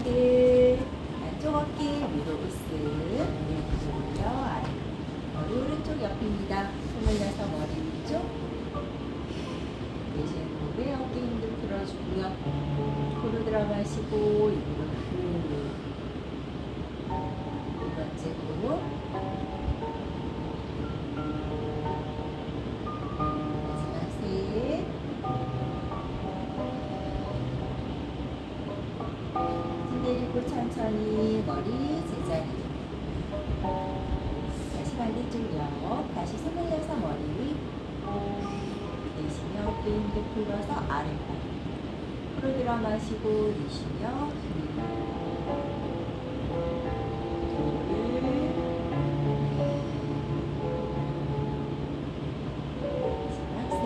핸들, 안쪽 어깨 위로 으쓱, 왼쪽 올려 아래. 머리 오른쪽 옆입니다. 손을 내서 머리 위쪽. 내쉬는 호흡에 어깨 힘들 풀어주고요. 코로 들어가시고 입으로 후. 두 번째 호흡. 마지막 셋. 숨 내리고 천천히 머리 제자리. 다시 반대쪽 옆. 다시 손을 내서 머리 위. 내쉬며 어깨 힘들 풀어서 아랫발. 코로 들어 마시고 내쉬며 마지막 셋.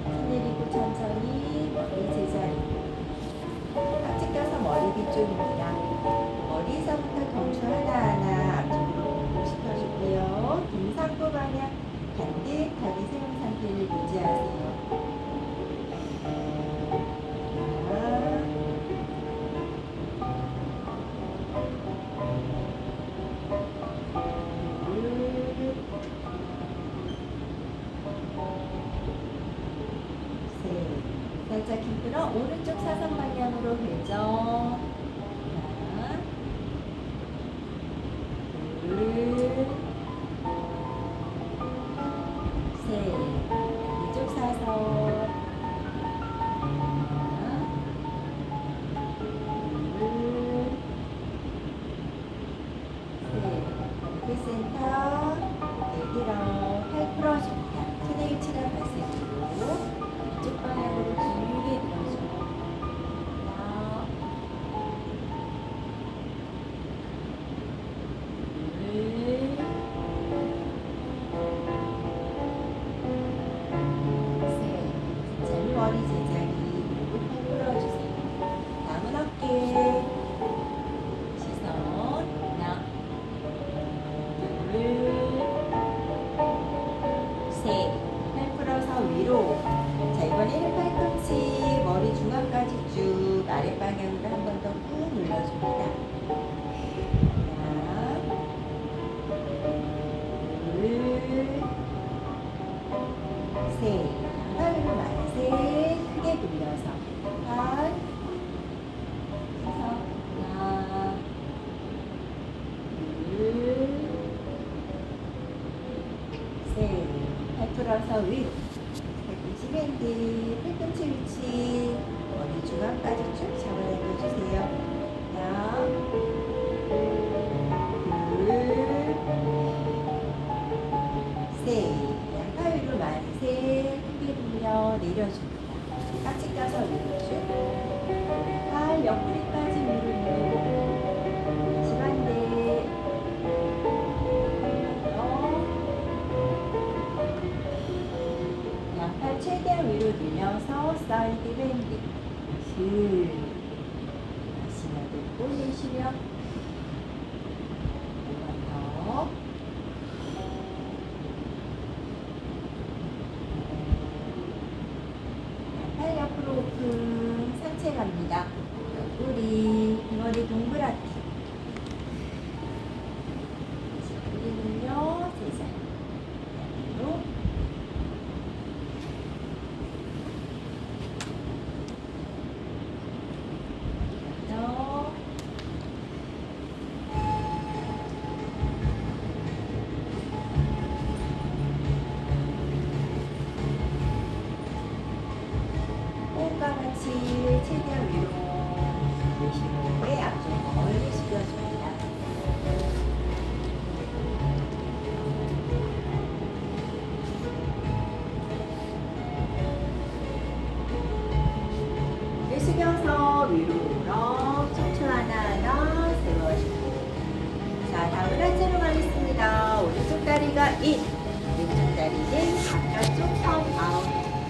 숨 내리고 천천히 머리 제자리. 깍지 껴서 머리 뒤쪽입니다. 머리에서부터 경추 하나하나 앞쪽으로 공식시켜주고요. 등상부 방향 반듯하게 세운 상태를 유지하세요. 살짝 힘들어 오른쪽 사선 방향으로 회전. 하나, 둘, 셋. 이쪽 사선. 하나, 둘, 셋. 이렇게 센터. 고개 들어. 팔 풀어줍니다. 손에 일치가 발색으로 이쪽 방향으로 길게 들어줘요. 하나, 둘, 셋. 천천히 머리 제자리. 그리고 팔 풀어주세요. 다음은 어깨. 시선. 하나, 둘, 셋. 팔 풀어서 위로. 자, 이번에는 팔꿈치 머리 중앙까지 쭉 아랫방향으로 한 번 더 꾹 눌러줍니다. 하나, 둘, 셋. 양팔로 만세. 크게 돌려서 팔, 해서 하나, 둘, 셋. 팔 풀어서 위로. 팔꿈치 핸들, 팔꿈치 위치, 머리 중앙까지 쭉 잡아당겨주세요. 하나, 둘, 셋. 양팔 위로 만세. 크게 돌려 내려줍니다. 깍지 껴서 위로 쭉. 팔 옆구리까지 위로 밀고. 다시 반대. 양팔 최대한 위로 늘려서 사이드 밴드. 다시마 듣고 내쉬며 한 번 더. 양팔 옆으로 오픈. 상체 갑니다. 옆구리, 머리 동그랗게. 옆구리 늘려 제자리. 옆으로. 호흡과 같이 최대한 위로 내쉬는 후에 앞쪽 멀리 숙여줍니다. 숙여서 위로 울어 척추 하나하나 세워주고. 자, 다음은 하체로 가겠습니다. 오른쪽 다리가 인, 왼쪽 다리는 바깥쪽 펌 아웃.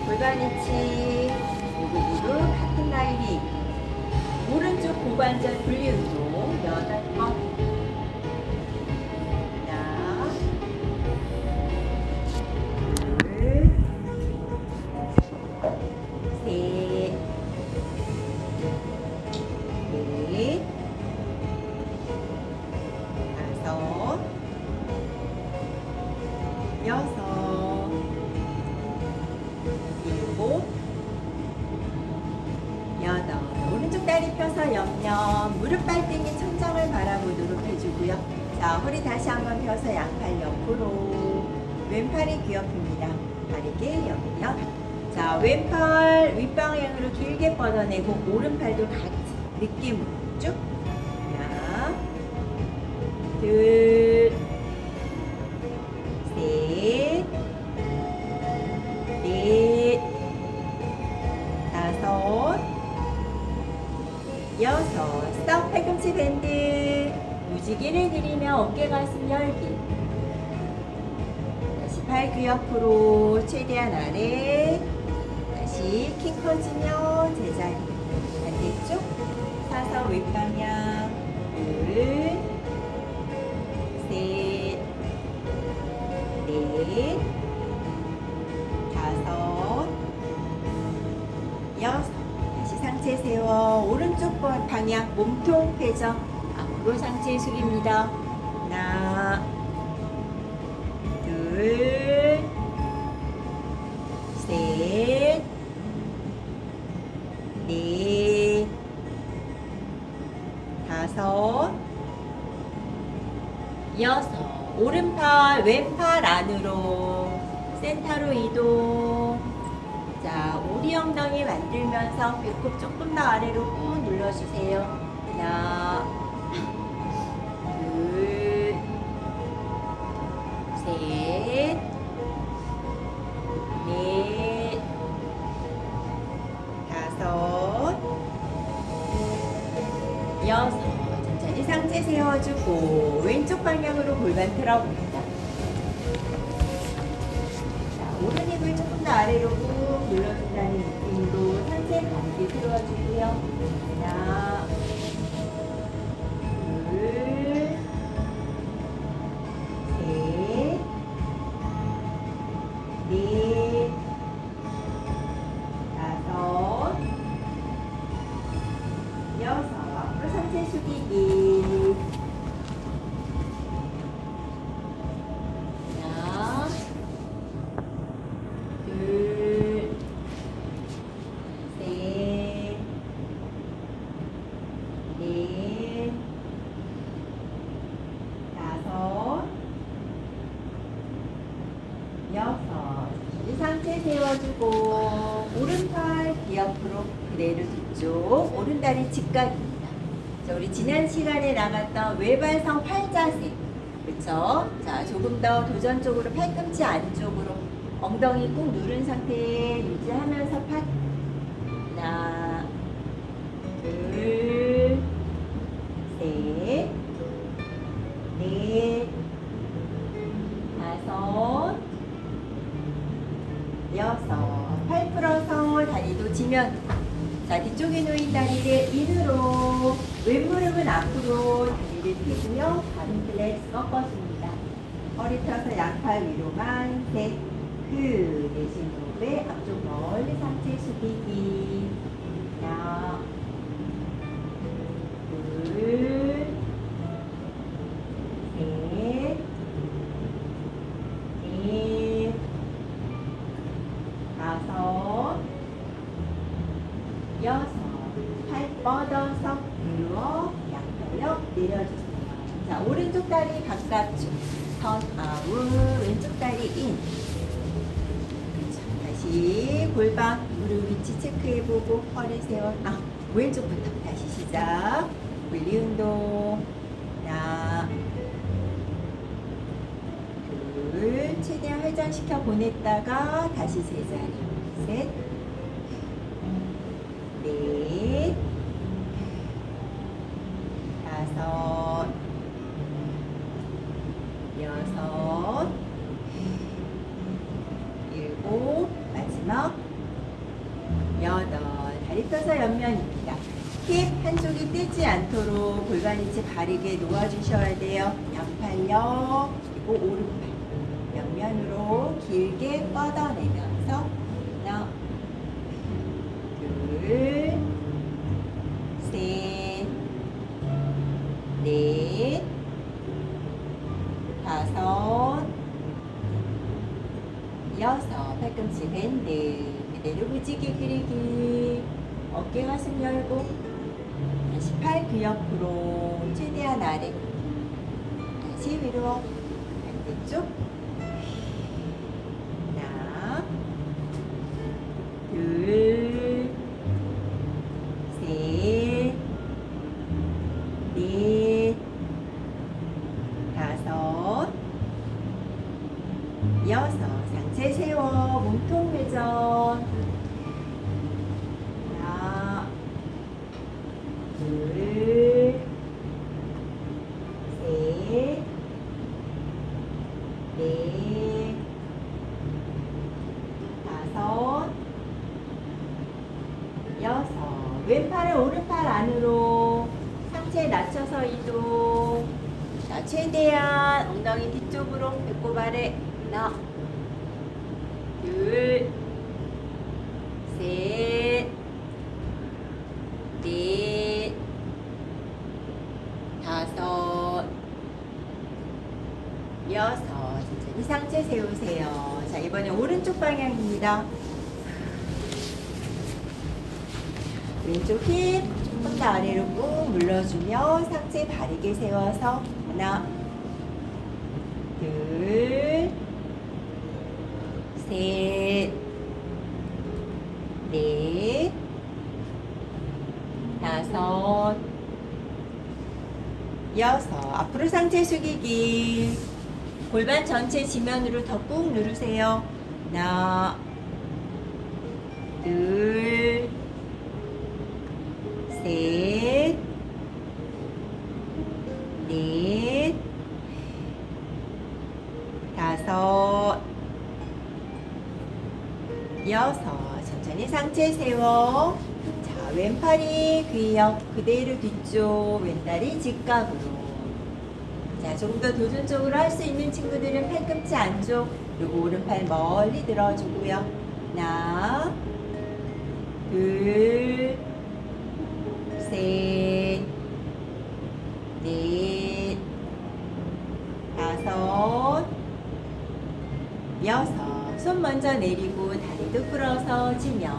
골반 위치 무릎 같은 라인이 오른쪽 고관절 분리 운동 8번. 펴서 옆면 무릎 발등이 천장을 바라보도록 해주고요. 자, 허리 다시 한번 펴서 양팔 옆으로. 왼팔이 귀엽습니다. 바르게 옆면. 자, 왼팔 윗방향으로 길게 뻗어내고 오른팔도 같이 느낌으로 쭉. 하나, 둘, 셋, 넷, 다섯, 여섯. 스톱. 팔꿈치 밴드. 무지개를 들이며 어깨 가슴 열기. 다시 팔 귀 옆으로 최대한 아래. 다시 키 커지며 제자리. 반대쪽. 사서 윗방향. 둘, 셋, 넷, 다섯, 여섯. 다시 상체 세워. 오른쪽 방향 몸통 회전. 앞으로 상체 숙입니다. 하나, 둘, 셋, 넷, 다섯, 여섯. 오른팔 왼팔 안으로 센터로 이동. 자, 오리 엉덩이 만들면서 배꼽 조금 더 아래로 꾹 눌러주세요. 하나, 둘, 셋, 넷, 다섯, 여섯. 천천히 상체 세워주고 왼쪽 방향으로 골반 틀어봅니다. 자, 오른 힙을 조금 더 아래로 꾹 눌러준다는 느낌으로 상체 가볍게 들어주고요. 하나, 둘, 셋, 넷, 다섯, 여섯. 앞으로 상체 숙이기. 하나, 둘, 셋, 넷, 다섯, 여섯. 이 상체 세워주고 오른팔 귀 옆으로 그대로 뒤쪽. 오른다리 직각입니다. 자, 우리 지난 시간에 나갔던 외발성 팔자세. 그쵸? 자, 조금 더 도전적으로 팔꿈치 안쪽으로 엉덩이 꾹 누른 상태 유지하면서 팔. 하나, 둘, 셋, 넷, 다섯, 여섯. 팔 풀어서 다리도 지면. 자, 뒤쪽에 놓인 다리를 인으로, 왼무릎은 앞으로 다리를 펴고요. 가슴 플렉스 꺾어줍니다. 허리 펴서 양팔 위로만. 셋. 그 내쉬는 호흡에 앞쪽 멀리 상체 숙이기. 하나, 둘, 셋, 넷, 다섯, 여섯. 팔 뻗어서 누워 양팔 옆 내려주세요. 자, 오른쪽 다리 바깥쪽 턴 아웃. 왼쪽 다리 인. 그쵸. 다시 골반 무릎 위치 체크해보고 허리 세워. 왼쪽부터 다시 시작. 분리 운동. 하나, 둘. 최대한 회전시켜 보냈다가 다시 제자리. 셋, 넷, 다섯, 여섯, 일곱. 마지막 여덟. 다리 펴서 옆면입니다. 힙 한쪽이 뜨지 않도록 골반 위치 바르게 놓아주셔야 돼요. 양팔 옆 그리고 오른팔 옆면으로 길게 뻗어내면서 하나, 둘, 셋, 넷, 다섯, 여섯. 팔꿈치 밴드 그대로 무지개 그리기. 어깨 가슴 열고 다시 팔 그 옆으로 최대한 아래. 다시 위로. 반대쪽. 하나, 둘, 셋, 넷, 다섯, 여섯. 상체 세워. 몸통 회전. 하나, 둘, 셋, 넷, 다섯, 여섯. 왼팔을 오른팔 안으로 상체 낮춰서 이동. 자, 최대한 엉덩이 뒤쪽으로 배꼽 아래. 하나, 둘, 셋, 넷, 다섯, 여섯. 천천히 상체 세우세요. 자, 이번에 오른쪽 방향입니다. 왼쪽 힙 조금 더 아래로 꾹 눌러주며 상체 바르게 세워서 하나, 둘, 셋, 넷, 다섯, 여섯. 앞으로 상체 숙이기. 골반 전체 지면으로 더 꾹 누르세요. 하나, 둘, 셋, 넷, 다섯, 여섯. 천천히 상체 세워. 자, 왼팔이 귀 옆 그대로 뒤쪽, 왼다리 직각으로. 자, 조금 더 도전적으로 할 수 있는 친구들은 팔꿈치 안쪽, 그리고 오른팔 멀리 들어주고요. 하나, 둘, 셋, 넷, 다섯, 여섯. 손 먼저 내리고 다리도 풀어서 지면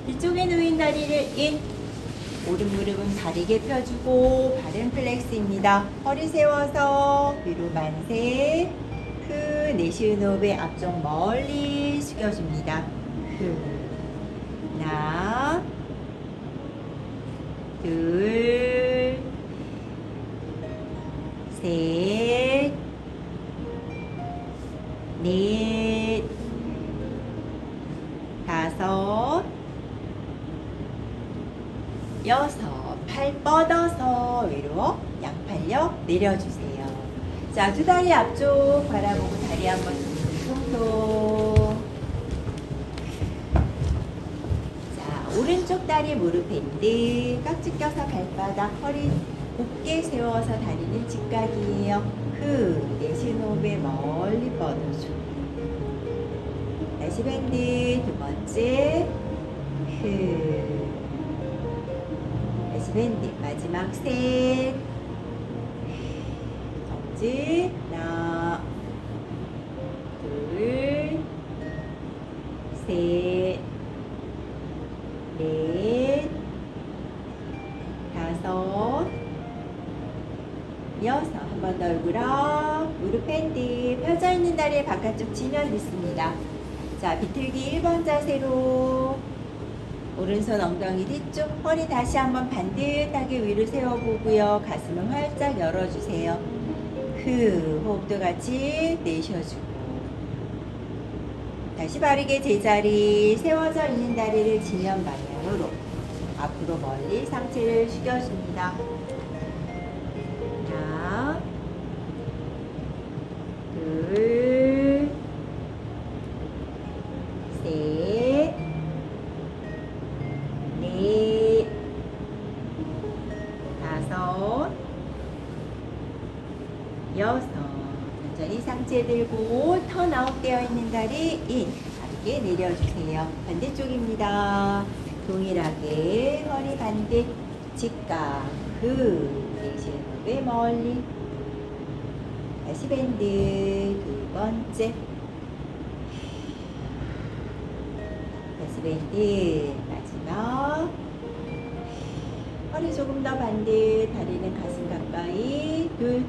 뒤쪽에 놓인 다리를 인. 오른 무릎은 바르게 펴주고 발은 플렉스입니다. 허리 세워서 위로 만세. 후, 내쉬는 호흡에 앞쪽 멀리 숙여줍니다. 후. 하나, 둘, 셋, 넷, 다섯, 여섯. 팔 뻗어서 위로 양팔력 내려주세요. 자, 두 다리 앞쪽 바라보고 다리 한번 통통. 자, 오른쪽 다리 무릎 밴드 깍지 껴서 발바닥 허리 곧게 세워서 다리는 직각이에요. 후, 내쉬는 호흡에 멀리 뻗어줘. 다시 밴드 두 번째. 후. 다시 밴드 마지막 셋. 엄지. 하나, 둘, 셋, 넷, 다섯, 여섯. 한 번 더 얼굴 업. 무릎 밴드 펴져 있는 다리의 바깥쪽 지면 있습니다. 자, 비틀기 1번 자세로 오른손 엉덩이 뒤쪽, 허리 다시 한번 반듯하게 위로 세워보고요. 가슴을 활짝 열어주세요. 후, 호흡도 같이 내쉬어주고. 다시 바르게 제자리. 세워져 있는 다리를 지면 방향으로 앞으로 멀리 상체를 숙여줍니다. 하나, 둘, 셋, 넷, 다섯, 여섯. 천천히 상체 들고 턴아웃 되어 있는 다리 인. 바르게 내려주세요. 반대쪽입니다. 동일하게 허리 반대 직각. 내쉬는 호흡에 멀리. 다시 밴드 두 번째. 다시 밴드 마지막. 허리 조금 더 반듯. 다리는 가슴 가까이. 둘,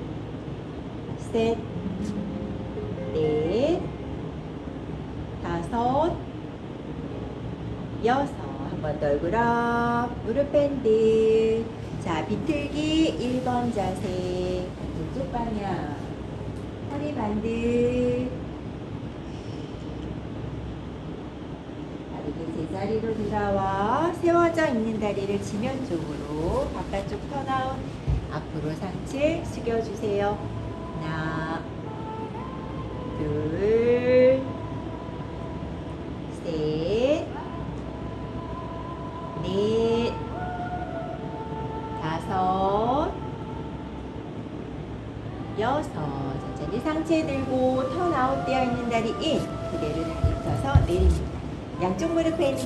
셋, 넷, 다섯, 여섯. 한 번 더 얼굴 업. 무릎 밴드. 자, 비틀기 1번 자세. 왼쪽 방향. 허리 반듯. 다리를 제자리로 돌아와 세워져 있는 다리를 지면 쪽으로 바깥쪽 턴아웃. 앞으로 상체 숙여주세요. 하나, 둘, 셋, 넷, 다섯, 여섯. 천천히 상체 들고 턴아웃 되어 있는 다리 인. 그대로 다리 펴서 내립니다. 양쪽 무릎 밴드.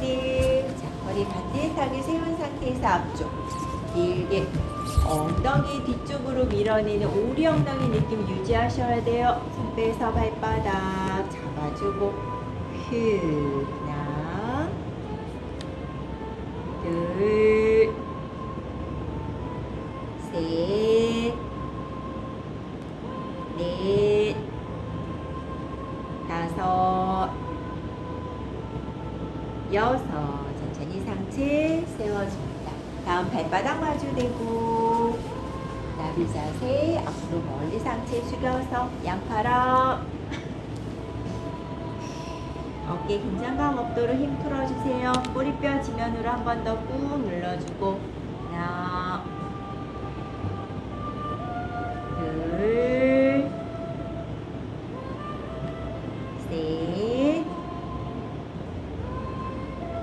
자, 허리 반듯하게 세운 상태에서 앞쪽 길게 엉덩이 뒤쪽으로 밀어내는 오리 엉덩이 느낌 유지하셔야 돼요. 손 빼서 발바닥 잡아주고 하나, 둘, 셋, 넷, 다섯, 여섯. 천천히 상체 세워줍니다. 다음 발바닥 마주대고 나비 자세. 앞으로 멀리 상체 숙여서 양팔 업. 어깨 긴장감 없도록 힘 풀어주세요. 꼬리뼈 지면으로 한 번 더 꾹 눌러주고 하나, 둘, 셋,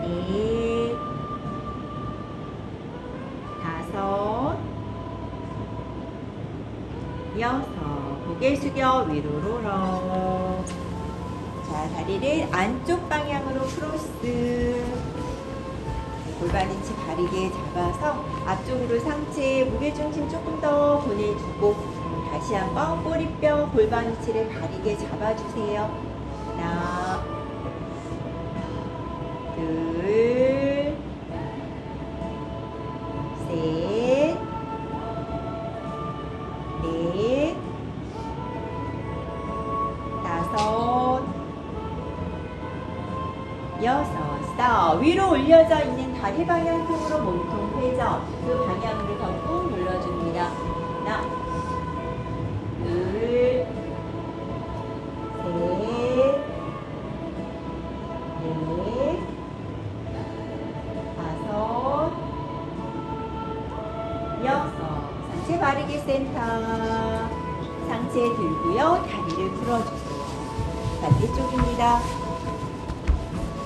넷, 다섯, 여섯. 고개 숙여 위로 롤업. 자, 다리를 안쪽 방향으로 크로스. 골반 위치 바르게 잡아서 앞쪽으로 상체 무게중심 조금 더 보내주고 다시 한번 꼬리뼈 골반 위치를 바르게 잡아주세요. 하나, 둘, 셋, 넷, 다섯, 여섯. 스톱. 위로 올려져 있는 다리 방향 쪽으로 몸통 회전. 그 방향으로 더 꾹 눌러줍니다. 하나, 둘, 셋, 넷, 다섯, 여섯. 상체 바르게 센터. 상체 들고요. 다리를 풀어주세요. 반대쪽입니다.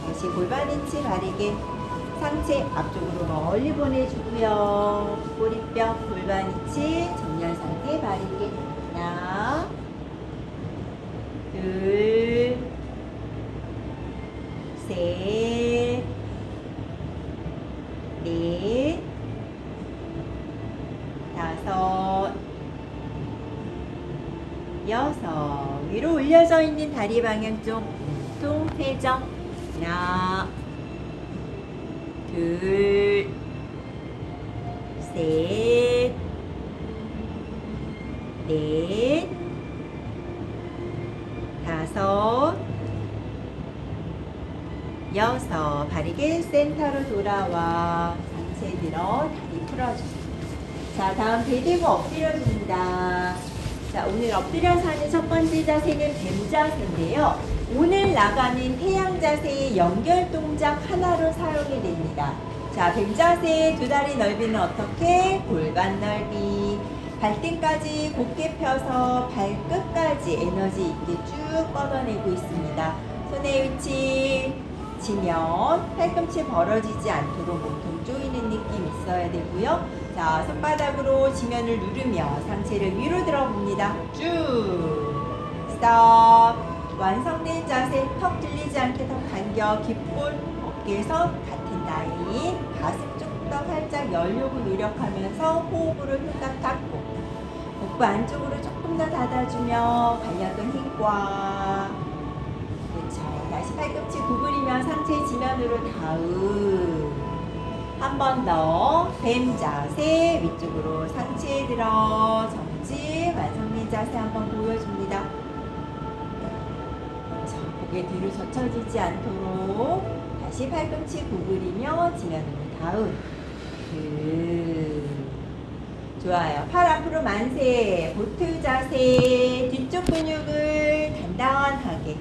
다시 골반 위치 바르게 상체 앞쪽으로 멀리 보내주고요. 꼬리뼈 골반 위치 정렬 상태 바르게. 하나, 둘, 셋, 넷, 다섯, 여섯. 위로 올려져 있는 다리 방향 쪽 몸통 회전. 하나, 둘, 셋, 넷, 다섯, 여섯. 바르게 센터로 돌아와 상체 들어 다리 풀어주세요. 자, 다음 배 대고 엎드려줍니다. 자, 오늘 엎드려서 하는 첫 번째 자세는 뱀 자세인데요. 오늘 나가는 태양 자세의 연결 동작 하나로 사용이 됩니다. 자, 뱀 자세 두 다리 넓이는 어떻게? 골반 넓이. 발등까지 곧게 펴서 발끝까지 에너지 있게 쭉 뻗어내고 있습니다. 손의 위치 지면 팔꿈치 벌어지지 않도록 몸통 조이는 느낌 있어야 되고요. 자, 손바닥으로 지면을 누르며 상체를 위로 들어봅니다. 쭉 스톱. 완성된 자세. 턱 들리지 않게 더 당겨. 귓볼 어깨에서 같은 라인. 가슴 조금 더 살짝 열려고 노력하면서 호흡으로 흉곽 닫고 복부 안쪽으로 조금 더 닫아주며 관략근 힘과 그렇죠. 다시 팔꿈치 구부리며 상체 지면으로 다음. 한 번 더. 뱀 자세. 위쪽으로 상체 들어. 정지. 완성된 자세 한번 보여줍니다. 자, 고개 뒤로 젖혀지지 않도록 다시 팔꿈치 구부리며 지면으로 다운. 좋아요. 팔 앞으로 만세. 보트 자세. 뒤쪽 근육을 단단하게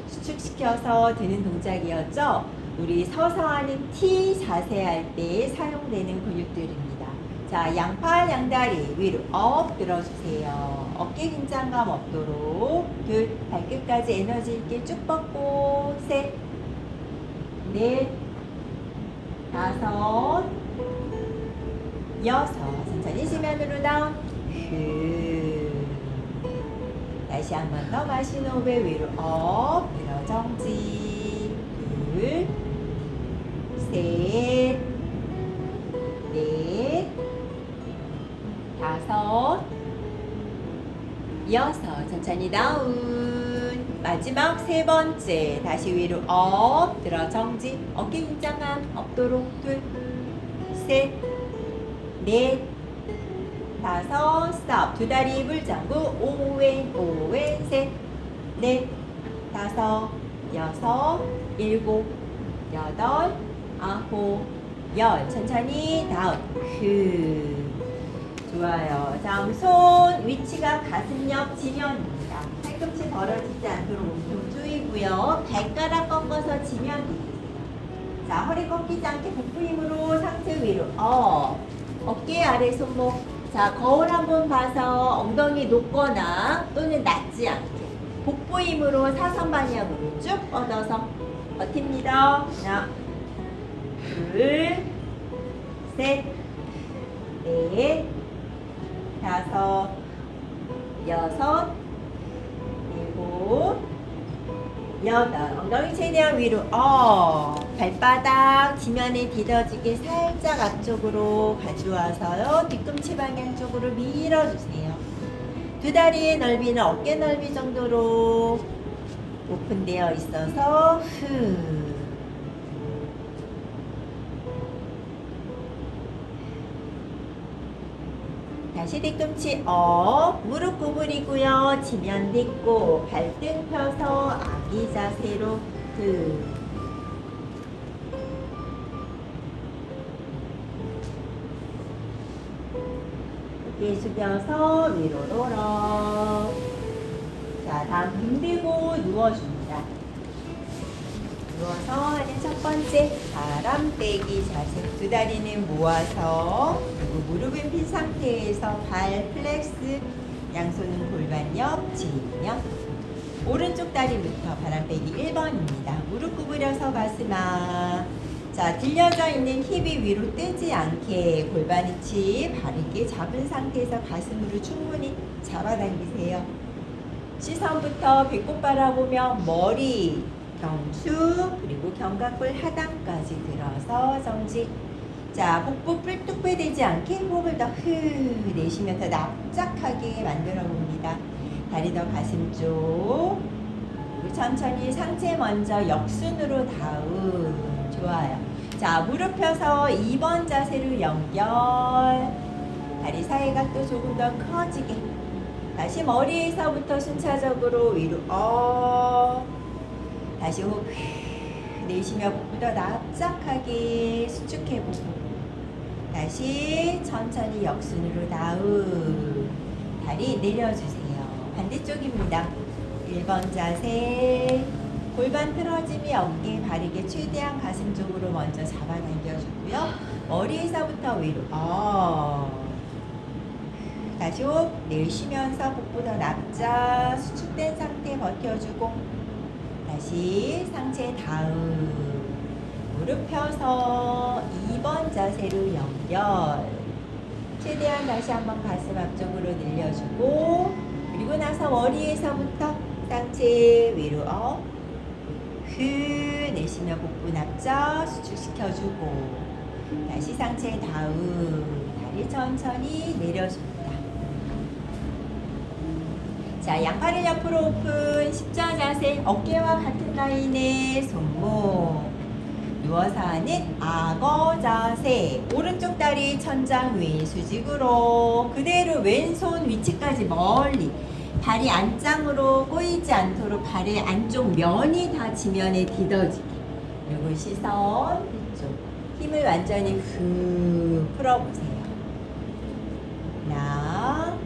수축시켜서 드는 동작이었죠. 우리 서서 하는 T 자세 할 때 사용되는 근육들입니다. 자, 양팔 양다리 위로 업 들어주세요. 어깨 긴장감 없도록. 둘, 발끝까지 에너지 있게 쭉 뻗고. 셋, 넷, 다섯, 여섯. 천천히 지면으로 다운. 다시 한 번 더 마시는 호흡에 위로 업 들어 정지. 둘, 셋, 넷, 다섯, 여섯. 천천히 다운. 마지막 세 번째. 다시 위로 업 들어 정지. 어깨 긴장감 없도록. 둘, 셋, 넷, 다섯, 스톱. 두 다리 물장구. 오왼, 셋, 넷, 다섯, 여섯, 일곱, 여덟, 아홉, 열. 천천히 다운. 좋아요. 다음 손 위치가 가슴 옆 지면입니다. 팔꿈치 벌어지지 않도록 몸통 조이고요. 발가락 꺾어서 지면 뒤세요. 자, 허리 꺾이지 않게 복부 힘으로 상체 위로 어깨 아래 손목. 자, 거울 한번 봐서 엉덩이 높거나 또는 낮지 않게 복부 힘으로 사선 방향으로 쭉 뻗어서 버팁니다. 하나, 둘, 셋, 넷, 다섯, 여섯, 일곱, 여덟. 엉덩이 최대한 위로 발바닥 지면에 디뎌지게 살짝 앞쪽으로 가져와서요. 뒤꿈치 방향 쪽으로 밀어주세요. 두 다리의 넓이는 어깨 넓이 정도로 오픈되어 있어서 다시 뒤꿈치 무릎 구부리고요. 지면 딛고 발등 펴서 아기 자세로 어깨 숙여서 위로 돌아. 자, 다음 등 들고 누워줍니다. 누워서 하는 첫 번째 바람 빼기 자세. 두 다리는 모아서 그리고 무릎은 핀 상태에서 발 플렉스, 양손은 골반 옆, 지면. 오른쪽 다리부터 바람 빼기 1번입니다. 무릎 구부려서 가슴 앞. 자, 들려져 있는 힙이 위로 뜨지 않게 골반 위치 바르게 잡은 상태에서 가슴으로 충분히 잡아당기세요. 시선부터 배꼽 바라보며 머리, 경추, 그리고 견갑골 하단까지 들어서 정지. 자, 복부 뿔뚝배되지 않게 호흡을 더 내쉬면 더 납작하게 만들어 봅니다. 다리 더 가슴 쪽. 그리고 천천히 상체 먼저 역순으로 다운. 좋아요. 자, 무릎 펴서 2번 자세로 연결. 다리 사이각도 조금 더 커지게. 다시 머리에서부터 순차적으로 위로 다시 호흡 내쉬며 복부더 납작하게 수축해보고 다시 천천히 역순으로 다운. 다리 내려주세요. 반대쪽입니다. 1번 자세. 골반 틀어짐이 없게 바르게 최대한 가슴 쪽으로 먼저 잡아당겨주고요. 머리에서부터 위로 다시 호흡 내쉬면서 복부 더 납작 수축된 상태 버텨주고 다시 상체 다운. 무릎 펴서 2번 자세로 연결. 최대한 다시 한번 가슴 앞쪽으로 늘려주고 그리고 나서 머리에서부터 상체 위로 내쉬며 복부 납작 수축시켜주고 다시 상체 다운. 다리 천천히 내려줍니다. 자, 양팔을 옆으로 오픈 십자 자세. 어깨와 같은 라인의 손목. 누워서 하는 악어 자세. 오른쪽 다리 천장 위 수직으로 그대로 왼손 위치까지 멀리. 다리 안짱으로 꼬이지 않도록 발의 안쪽 면이 다 지면에 디뎌지게. 그리고 시선 이쪽. 힘을 완전히 후 풀어보세요. 하나,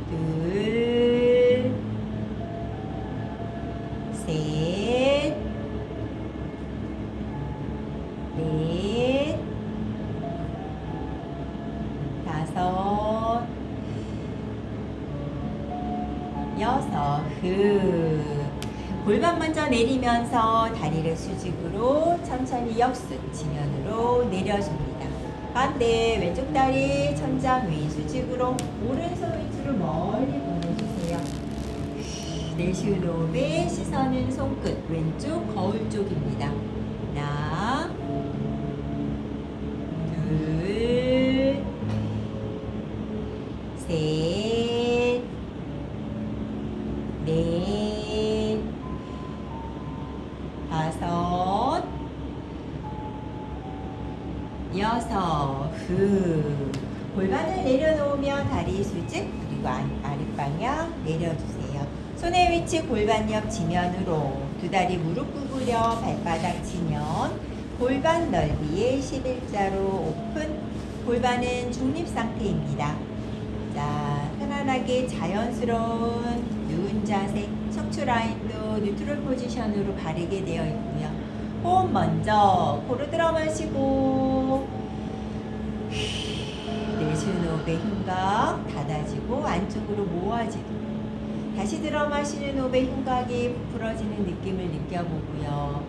둘, 셋, 넷, 다섯, 여섯. 골반 먼저 내리면서 다리를 수직으로 천천히 역수 지면으로 내려줍니다. 반대 왼쪽 다리 천장 위 수직으로 오른손 위치로 멀리 보내주세요. 내쉬는 호흡에 시선은 손끝 왼쪽 거울 쪽입니다. 하나, 둘, 셋, 넷, 다섯, 여섯. 골반을 내려놓으며 다리 수직 그리고 아랫방향 내려주세요. 손의 위치 골반 옆 지면으로 두 다리 무릎 구부려 발바닥 치면 골반 넓이의 11자로 오픈. 골반은 중립 상태입니다. 자, 편안하게 자연스러운 누운 자세, 척추 라인도 뉴트럴 포지션으로 바르게 되어 있고요. 호흡 먼저 코로 들어 마시고 내쉬는 호흡에 흉곽 닫아지고 안쪽으로 모아지고 다시 들어 마시는 호흡에 흉곽이 부풀어지는 느낌을 느껴보고요.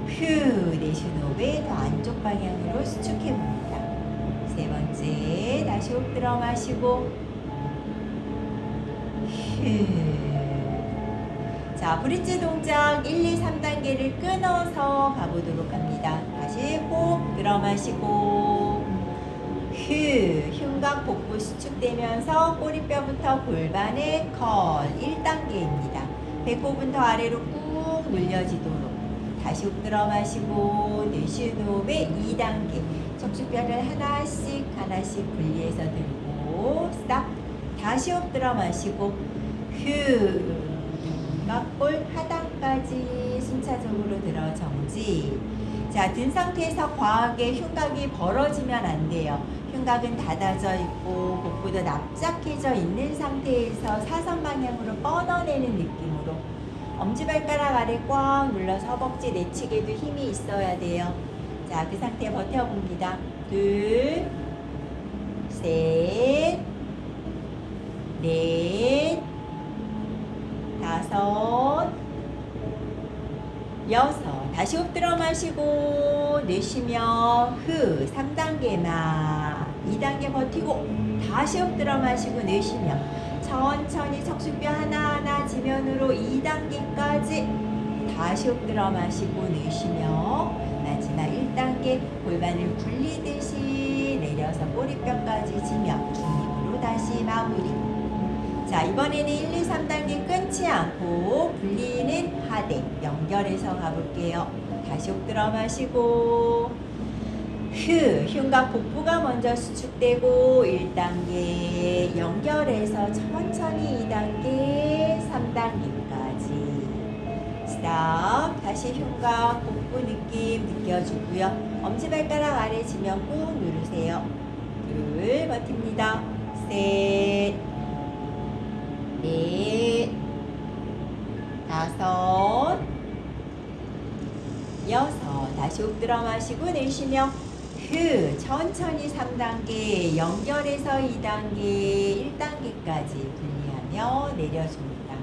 내쉬는 호흡에 더 안쪽 방향으로 수축해 봅니다. 세 번째 다시 호흡 들어 마시고 자, 브릿지 동작 1, 2, 3단계를 끊어서 가보도록 합니다. 다시 호흡 들어 마시고 흉곽 복부 수축되면서 꼬리뼈부터 골반의 컬 1단계입니다. 배꼽은 더 아래로 꾹 눌려지도록 다시 호흡 들어 마시고 내쉬는 호흡에 2단계 척추뼈를 하나씩 분리해서 들고 스탑. 다시 호흡 들어 마시고 흉곽골 하단까지 순차적으로 들어 정지. 자, 든 상태에서 과하게 흉곽이 벌어지면 안 돼요. 흉곽은 닫아져 있고 복부도 납작해져 있는 상태에서 사선 방향으로 뻗어내는 느낌으로 엄지발가락 아래 꽉 눌러서 허벅지 내측에도 힘이 있어야 돼요. 자, 그 상태 버텨봅니다. 둘, 셋, 넷, 다섯, 여섯. 다시 호흡 들어 마시고 내쉬며 3단계만 2단계 버티고 다시 호흡 들어 마시고 내쉬며 천천히 척추뼈 하나하나 지면으로 2단계까지 다시 호흡 들어 마시고 내쉬며 마지막 1단계 골반을 굴리듯이 내려서 꼬리뼈까지 지며 중립으로 다시 마무리. 자, 이번에는 1, 2, 3단계 끊지 않고 분리는 하대 연결해서 가볼게요. 다시 호흡 들어 마시고 흉곽 복부가 먼저 수축되고 1단계 연결해서 천천히 2단계 3단계까지 스탑. 다시 흉곽 복부 느낌 느껴주고요. 엄지발가락 아래 지면 꾹 누르세요. 둘 버팁니다. 셋, 넷, 다섯, 여섯. 다시 호흡 들어 마시고 내쉬며 천천히 3단계 연결해서 2단계 1단계까지 분리하며 내려줍니다.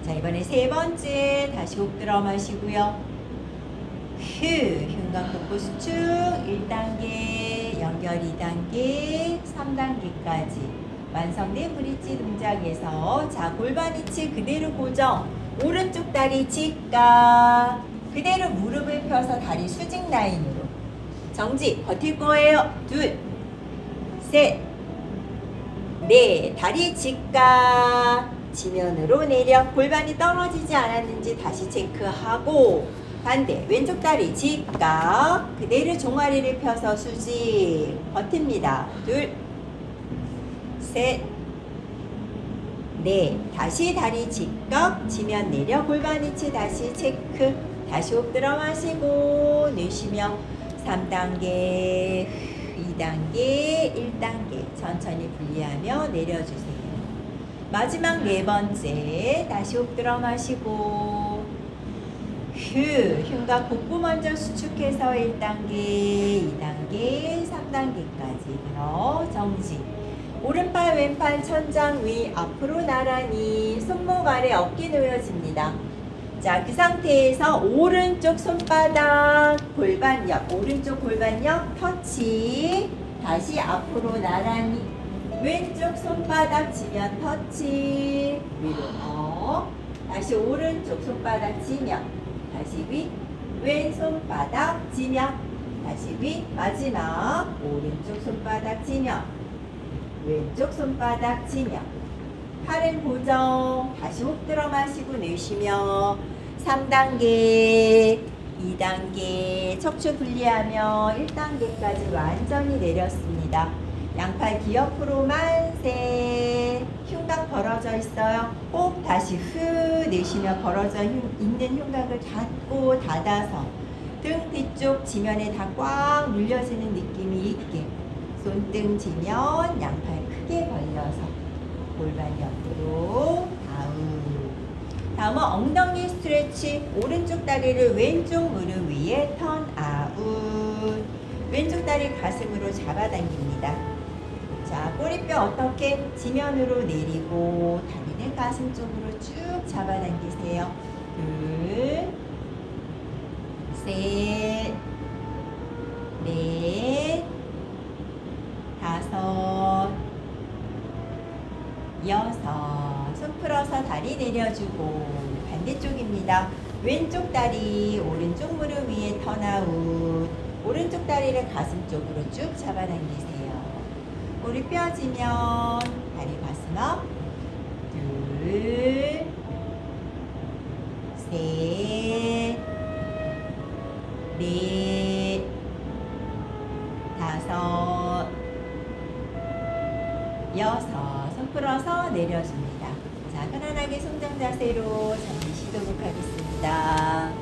자, 이번에 세 번째 다시 호흡 들어 마시고요. 흉곽 복부 수축 1단계 연결 2단계 3단계까지 완성된 브릿지 동작에서 자, 골반 위치 그대로 고정. 오른쪽 다리 직각. 그대로 무릎을 펴서 다리 수직 라인으로 정지. 버틸 거예요. 둘, 셋, 넷. 다리 직각. 지면으로 내려. 골반이 떨어지지 않았는지 다시 체크하고 반대 왼쪽 다리 직각 그대로 종아리를 펴서 수직 버팁니다. 둘, 셋, 넷. 다시 다리 직각 지면 내려 골반 위치 다시 체크. 다시 호흡 들어 마시고 내쉬며 3단계 2단계 1단계 천천히 분리하며 내려주세요. 마지막 네 번째 다시 호흡 들어 마시고 흉곽 복부 먼저 수축해서 1단계, 2단계, 3단계까지 들어 정지. 오른팔 왼팔 천장 위 앞으로 나란히 손목 아래 어깨 놓여집니다. 자, 그 상태에서 오른쪽 손바닥 골반 옆, 오른쪽 골반 옆 터치. 다시 앞으로 나란히 왼쪽 손바닥 지면 터치. 위로 업. 다시 오른쪽 손바닥 지면 다시 위, 왼손바닥 지면 다시 위, 마지막 오른쪽 손바닥 지면 왼쪽 손바닥 지면 팔은 고정. 다시 호흡 들어 마시고 내쉬며 3단계 2단계 척추 분리하며 1단계까지 완전히 내렸습니다. 양팔 귀 옆으로 만세. 흉곽 벌어져 있어요. 꼭 다시 후 내쉬며 벌어져 있는 흉곽을 닫고 닫아서 등 뒤쪽 지면에 다 꽉 눌려지는 느낌이 있게 손등 지면 양팔 크게 벌려서 골반 옆으로 다음은 엉덩이 스트레치. 오른쪽 다리를 왼쪽 무릎 위에 턴 아웃. 왼쪽 다리 가슴으로 잡아당깁니다. 자, 꼬리뼈 어떻게 지면으로 내리고 다리는 가슴 쪽으로 쭉 잡아당기세요. 둘, 셋, 넷, 다섯, 여섯. 손 풀어서 다리 내려주고 반대쪽입니다. 왼쪽 다리 오른쪽 무릎 위에 턴아웃. 오른쪽 다리를 가슴 쪽으로 쭉 잡아당기세요. 꼬리 펴지면 다리 가슴 앞. 둘, 셋, 넷, 다섯, 여섯. 손 풀어서 내려줍니다. 자, 편안하게 송장 자세로 잠시 쉬도록 하겠습니다.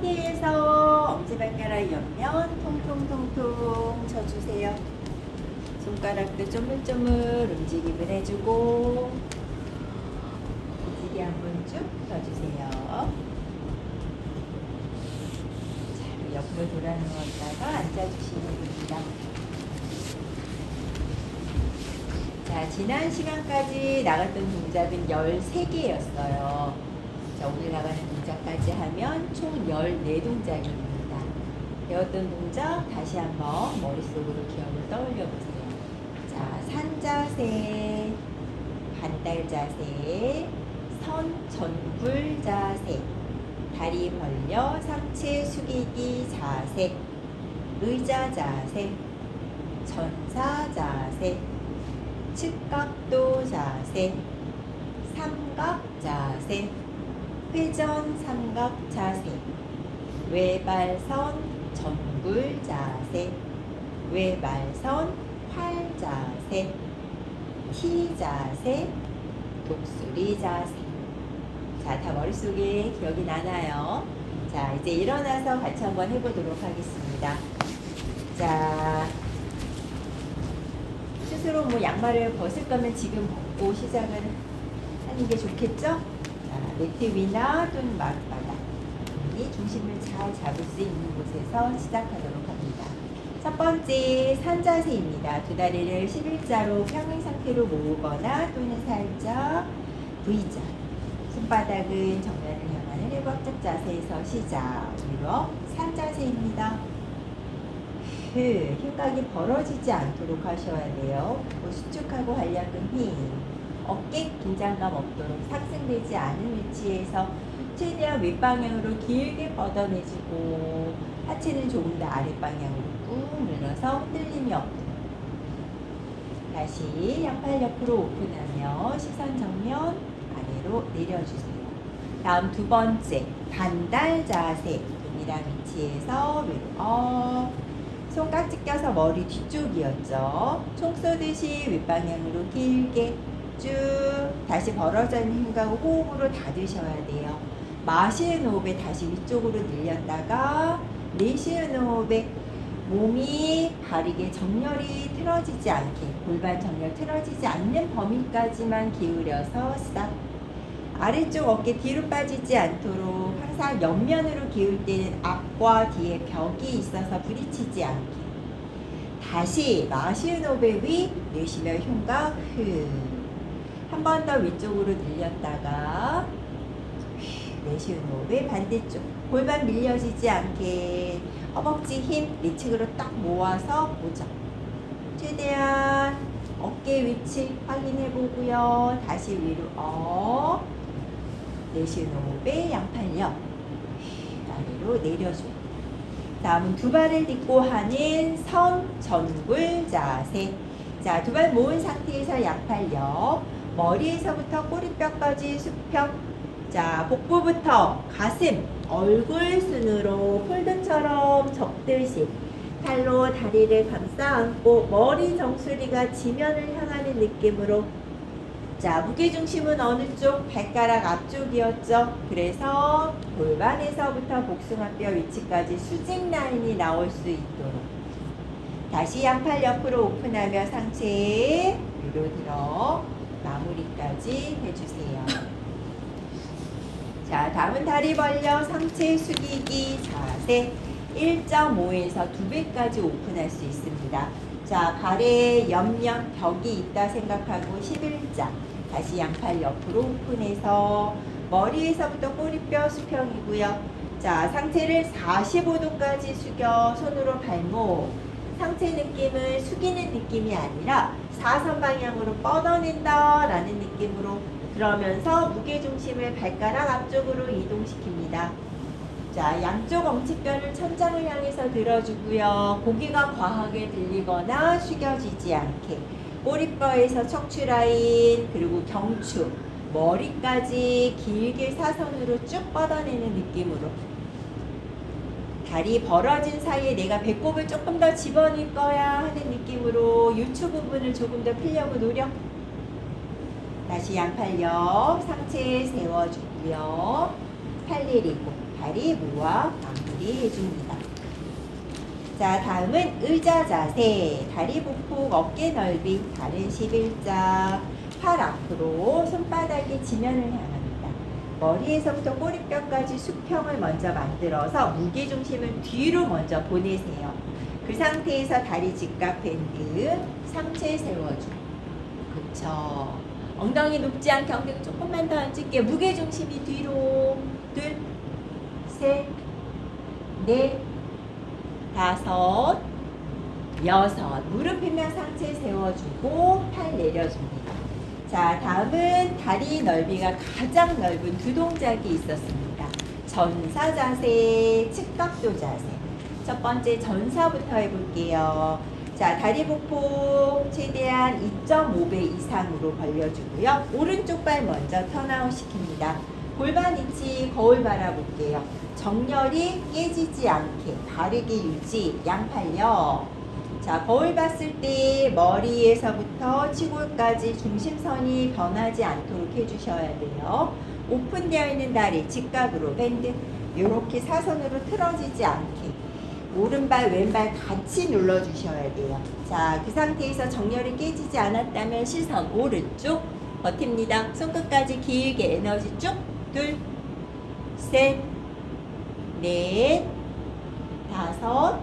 상태에서 엄지발가락 옆면 통통통통 쳐주세요. 손가락도 쪼물쪼물 움직임을 해주고 기지개 한번 쭉 펴주세요. 자, 옆으로 돌아누웠다가 앉아주시면 됩니다. 자, 지난 시간까지 나갔던 동작은 13개였어요. 자, 오늘 나가는 동작까지 하면 총 14동작입니다. 배웠던 동작 다시 한번 머릿속으로 기억을 떠올려 보세요. 자, 산자세, 반달자세, 선전굴자세, 다리 벌려 상체 숙이기 자세, 의자자세, 전사자세, 측각도 자세, 삼각자세, 회전 삼각 자세, 외발선 전굴 자세, 외발선 활 자세, T 자세, 독수리 자세. 자, 다 머릿속에 기억이 나나요? 자, 이제 일어나서 같이 한번 해보도록 하겠습니다. 자, 스스로 뭐 양말을 벗을 거면 지금 벗고 시작을 하는 게 좋겠죠? 자, 매트 위나 또는 마룻바닥, 이 중심을 잘 잡을 수 있는 곳에서 시작하도록 합니다. 첫 번째 산자세입니다. 두 다리를 11자로 평행 상태로 모으거나 또는 살짝 V자. 손바닥은 정면을 향하는 일곱짝 자세에서 시작. 위로 산자세입니다. 흉곽이 벌어지지 않도록 하셔야 돼요. 수축하고 활력은 힘. 어깨 긴장감 없도록 상승되지 않은 위치에서 최대한 윗방향으로 길게 뻗어내주고 하체는 조금 더 아랫방향으로 꾹 눌러서 흔들림이 없도록. 다시 양팔 옆으로 오픈하며 시선 정면 아래로 내려주세요. 다음 두 번째 반달 자세. 동일한 위치에서 위로 손깍지 껴서 머리 뒤쪽이었죠. 총 쏘듯이 윗방향으로 길게 쭉 다시 벌어져 있는 흉곽을 호흡으로 닫으셔야 돼요. 마시는 호흡에 다시 위쪽으로 늘렸다가 내쉬는 호흡에 몸이 바르게 정렬이 틀어지지 않게 골반 정렬 틀어지지 않는 범위까지만 기울여서 스탑. 아래쪽 어깨 뒤로 빠지지 않도록 항상 옆면으로 기울 때는 앞과 뒤에 벽이 있어서 부딪히지 않게. 다시 마시는 호흡에 위, 내쉬며 흉곽 한 번 더 위쪽으로 늘렸다가 내쉬는 호흡에 반대쪽 골반 밀려지지 않게 허벅지 힘 내측으로 딱 모아서 고정. 최대한 어깨 위치 확인해 보고요. 다시 위로 내쉬는 호흡에 양팔 옆 아래로 내려줘. 다음은 두 발을 딛고 하는 선 전굴 자세. 자, 두 발 모은 상태에서 양팔 옆 머리에서부터 꼬리뼈까지 수평. 자, 복부부터 가슴, 얼굴 순으로 폴더처럼 접듯이 팔로 다리를 감싸 안고 머리 정수리가 지면을 향하는 느낌으로. 자, 무게중심은 어느 쪽? 발가락 앞쪽이었죠. 그래서 골반에서부터 복숭아뼈 위치까지 수직 라인이 나올 수 있도록. 다시 양팔 옆으로 오픈하며 상체 위로 들어 마무리까지 해주세요. 자, 다음은 다리 벌려 상체 숙이기 자세. 1.5에서 2배까지 오픈할 수 있습니다. 자, 발에 옆면 벽이 있다 생각하고 11자. 다시 양팔 옆으로 오픈해서 머리에서부터 꼬리뼈 수평이고요. 자, 상체를 45도까지 숙여 손으로 발목. 상체 느낌을 숙이는 느낌이 아니라 사선 방향으로 뻗어낸다 라는 느낌으로 그러면서 무게중심을 발가락 앞쪽으로 이동시킵니다. 자, 양쪽 엄지뼈를 천장을 향해서 들어주고요. 고개가 과하게 들리거나 숙여지지 않게 꼬리뼈에서 척추 라인 그리고 경추 머리까지 길게 사선으로 쭉 뻗어내는 느낌으로. 다리 벌어진 사이에 내가 배꼽을 조금 더 집어넣을 거야 하는 느낌으로 유추 부분을 조금 더 펴려고 노력. 다시 양팔 옆 상체 세워주고요. 팔 내리고 다리 모아 마무리 해줍니다. 자, 다음은 의자 자세. 다리 보폭, 어깨 넓이, 다른 11자. 팔 앞으로, 손바닥이 지면을 향합니다. 머리에서부터 꼬리뼈까지 수평을 먼저 만들어서 무게중심을 뒤로 먼저 보내세요. 그 상태에서 다리 직각 밴드, 상체 세워주고. 그쵸. 엉덩이 높지 않게 엉덩이 조금만 더 앉을게요. 무게중심이 뒤로. 둘, 셋, 넷, 다섯, 여섯. 무릎 펴며 상체 세워주고 팔 내려줍니다. 자, 다음은 다리 넓이가 가장 넓은 두 동작이 있었습니다. 전사 자세, 측각도 자세. 첫 번째 전사부터 해볼게요. 자, 다리 보폭 최대한 2.5배 이상으로 벌려주고요. 오른쪽 발 먼저 턴아웃 시킵니다. 골반 위치 거울 바라볼게요. 정렬이 깨지지 않게 바르게 유지, 양팔요. 자, 거울 봤을 때 머리에서부터 치골까지 중심선이 변하지 않도록 해주셔야 돼요. 오픈되어 있는 다리 직각으로 밴드, 이렇게 사선으로 틀어지지 않게 오른발 왼발 같이 눌러주셔야 돼요. 자, 그 상태에서 정렬이 깨지지 않았다면 시선 오른쪽 버팁니다. 손끝까지 길게 에너지 쭉. 둘, 셋, 넷, 다섯,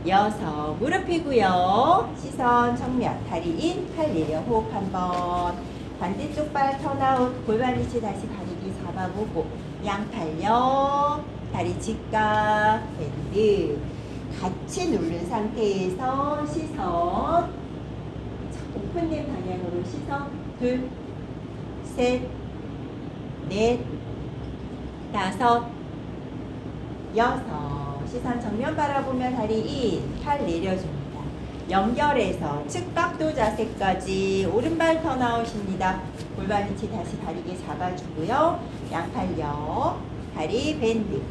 여섯. 무릎 펴고요. 시선 정면, 다리 인, 팔 내려. 호흡 한번. 반대쪽 발 턴아웃, 골반 위치 다시 다리기 잡아보고 양팔요. 다리 직각, 밴드. 같이 누른 상태에서 시선 오픈된 방향으로 시선 둘, 셋, 넷, 다섯, 여섯. 시선 정면 바라보며 다리 인, 팔 내려줍니다. 연결해서 측각도 자세까지 오른발 턴아웃입니다. 골반 위치 다시 다리게 잡아주고요. 양팔요. 다리 밴드.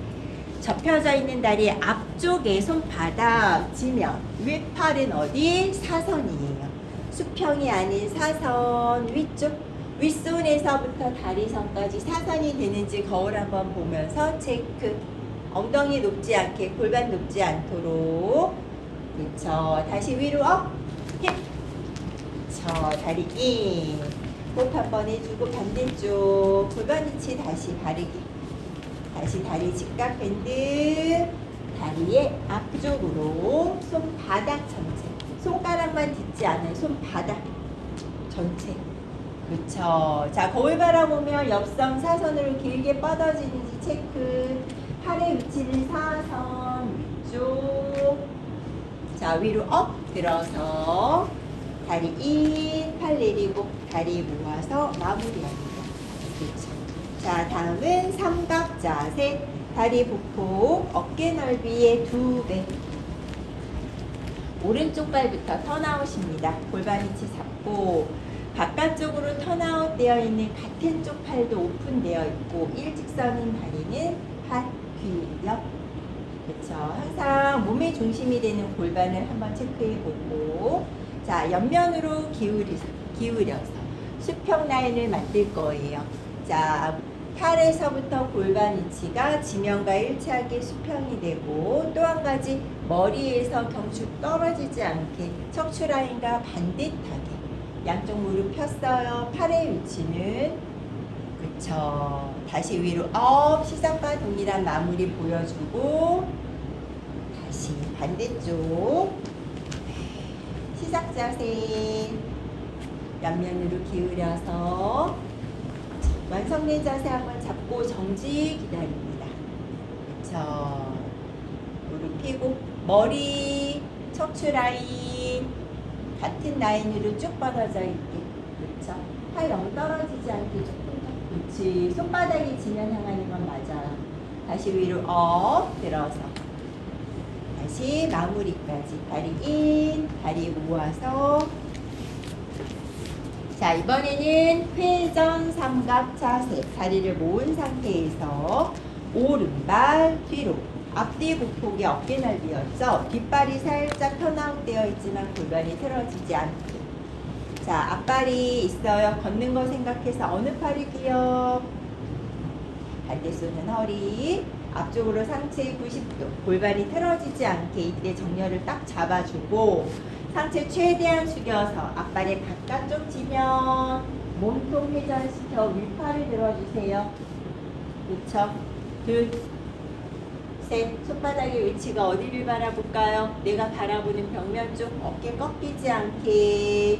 접혀져 있는 다리 앞쪽에 손바닥 지면, 윗팔은 어디? 사선이에요. 수평이 아닌 사선, 위쪽. 윗손에서부터 다리선까지 사선이 되는지 거울 한번 보면서 체크. 엉덩이 높지 않게, 골반 높지 않도록. 그쵸. 다시 위로 업, 힙. 그쵸. 다리 인. 호흡 한번 해주고 반대쪽. 골반 위치 다시 바르기. 다시 다리 직각 밴드. 다리의 앞쪽으로 손바닥 전체. 손가락만 딛지 않은 손바닥 전체. 그쵸. 자, 거울 바라보며 옆선 사선으로 길게 뻗어지는지 체크. 팔의 위치는 사선 위쪽. 자, 위로 업 들어서 다리 인, 팔 내리고 다리 모아서 마무리합니다. 그쵸. 자, 다음은 삼각 자세. 다리 보폭 어깨 넓이의 2배. 오른쪽 발부터 턴아웃입니다. 골반 위치 잡고 바깥쪽으로 턴아웃 되어 있는 같은 쪽 팔도 오픈되어 있고 일직선인 다리는 팔, 귀, 옆. 그쵸. 항상 몸의 중심이 되는 골반을 한번 체크해보고 자, 옆면으로 기울여서 수평 라인을 만들 거예요. 자, 팔에서부터 골반 위치가 지면과 일치하게 수평이 되고 또 한 가지 머리에서 경축 떨어지지 않게 척추 라인과 반듯하게 양쪽 무릎 폈어요. 팔의 위치는 그쵸. 다시 위로 업, 시선과 동일한 마무리 보여주고 다시 반대쪽 시작 자세 옆면으로 기울여서 완성된 자세 한번 잡고 정지 기다립니다. 그쵸. 무릎 펴고 머리, 척추 라인 같은 라인으로 쭉 뻗어져 있게. 그쵸. 팔 너무 떨어지지 않게 조금 더. 그치. 손바닥이 지면 향하는 건 맞아요. 다시 위로 업 들어서 다시 마무리까지 다리 인, 다리 모아서 자, 이번에는 회전 삼각 자세. 다리를 모은 상태에서 오른발 뒤로. 앞뒤 보폭이 어깨 넓이였죠. 뒷발이 살짝 턴아웃 되어 있지만 골반이 틀어지지 않게. 자, 앞발이 있어요. 걷는 거 생각해서 어느 팔이 기억? 반대손은 허리. 앞쪽으로 상체 90도. 골반이 틀어지지 않게 이때 정렬을 딱 잡아주고 상체 최대한 숙여서 앞발의 바깥쪽 지면 몸통 회전시켜 윗팔을 들어주세요. 그쵸? 둘, 셋. 손바닥의 위치가 어디를 바라볼까요? 내가 바라보는 벽면 쪽. 어깨 꺾이지 않게.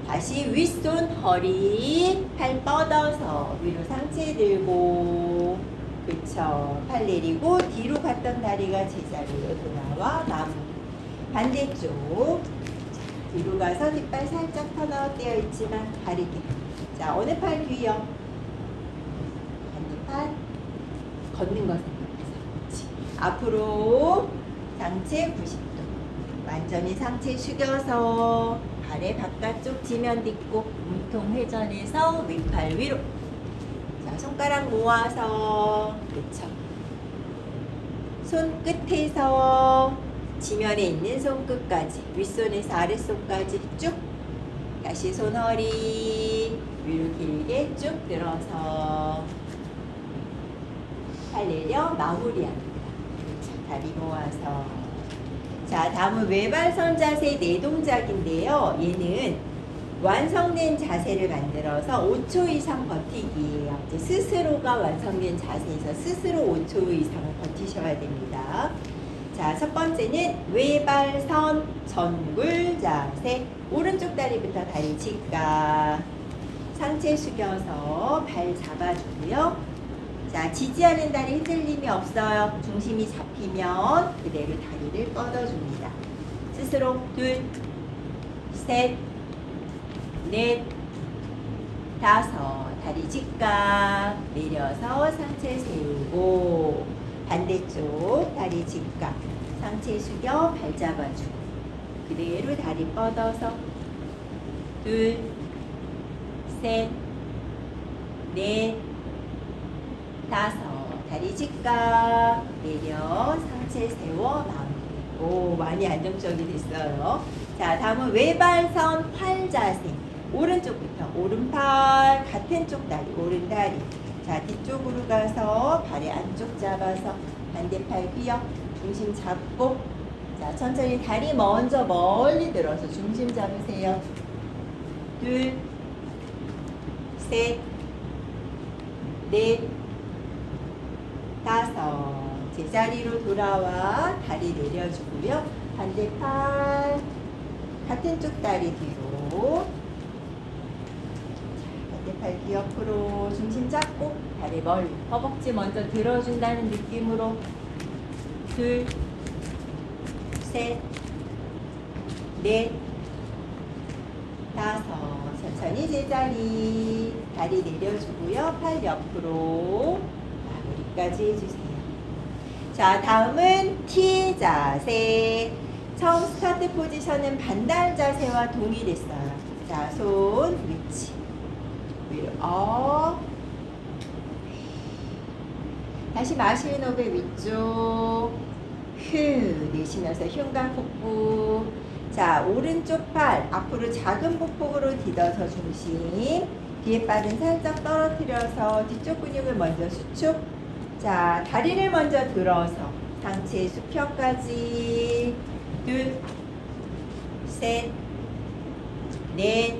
다시 윗손 허리. 팔 뻗어서 위로 상체 들고. 그쵸? 팔 내리고 뒤로 갔던 다리가 제자리로 돌아와 마무리. 반대쪽. 뒤로 가서 뒷발 살짝 턴아웃되어 있지만 다리게. 자, 어느 팔 뒤요? 반대팔. 걷는 거 생각해서. 앞으로 상체 90도. 완전히 상체 숙여서 발의 바깥쪽 지면 딛고 몸통 회전해서 왼팔 위로. 자, 손가락 모아서. 그쵸? 손끝에서 지면에 있는 손끝까지, 윗손에서 아랫손까지 쭉. 다시 손허리 위로 길게 쭉 들어서 팔 내려 마무리합니다. 자, 다리 모아서. 자, 다음은 외발선 자세 네 동작인데요. 얘는 완성된 자세를 만들어서 5초 이상 버티기예요. 이제 스스로가 완성된 자세에서 스스로 5초 이상을 버티셔야 됩니다. 자, 첫 번째는 외발선 전굴 자세. 오른쪽 다리부터 다리 직각. 상체 숙여서 발 잡아주고요. 자, 지지하는 다리 흔들림이 없어요. 중심이 잡히면 그대로 다리를 뻗어줍니다. 스스로 둘, 셋, 넷, 다섯. 다리 직각. 내려서 상체 세우고 반대쪽 다리 직각. 상체 숙여 발 잡아주고 그대로 다리 뻗어서 둘, 셋, 넷, 다섯. 다리 직각. 내려 상체 세워 마무리. 오, 많이 안정적이 됐어요. 자, 다음은 외발선 활 자세. 오른쪽부터 오른팔 같은 쪽 다리 오른다리. 자, 뒤쪽으로 가서 발의 안쪽 잡아서 반대팔 휘어 중심 잡고. 자, 천천히 다리 먼저 멀리 들어서 중심 잡으세요. 둘, 셋, 넷, 다섯. 제자리로 돌아와 다리 내려주고요. 반대팔 같은 쪽 다리 뒤로. 반대팔 귀 옆으로 중심 잡고 다리 멀리. 허벅지 먼저 들어준다는 느낌으로. 둘, 셋, 넷, 다섯. 천천히 제자리. 다리 내려주고요. 팔 옆으로 마무리까지 해주세요. 자, 다음은 T 자세. 처음 스타트 포지션은 반달 자세와 동일했어요. 자, 손 위치 위로 업. 다시 마시는 호흡 위쪽. 휴. 내쉬면서 흉곽 복부. 자, 오른쪽 팔 앞으로 작은 보폭으로 디뎌서 중심. 뒤에 발은 살짝 떨어뜨려서 뒤쪽 근육을 먼저 수축. 자, 다리를 먼저 들어서 상체 수평까지. 둘, 셋, 넷,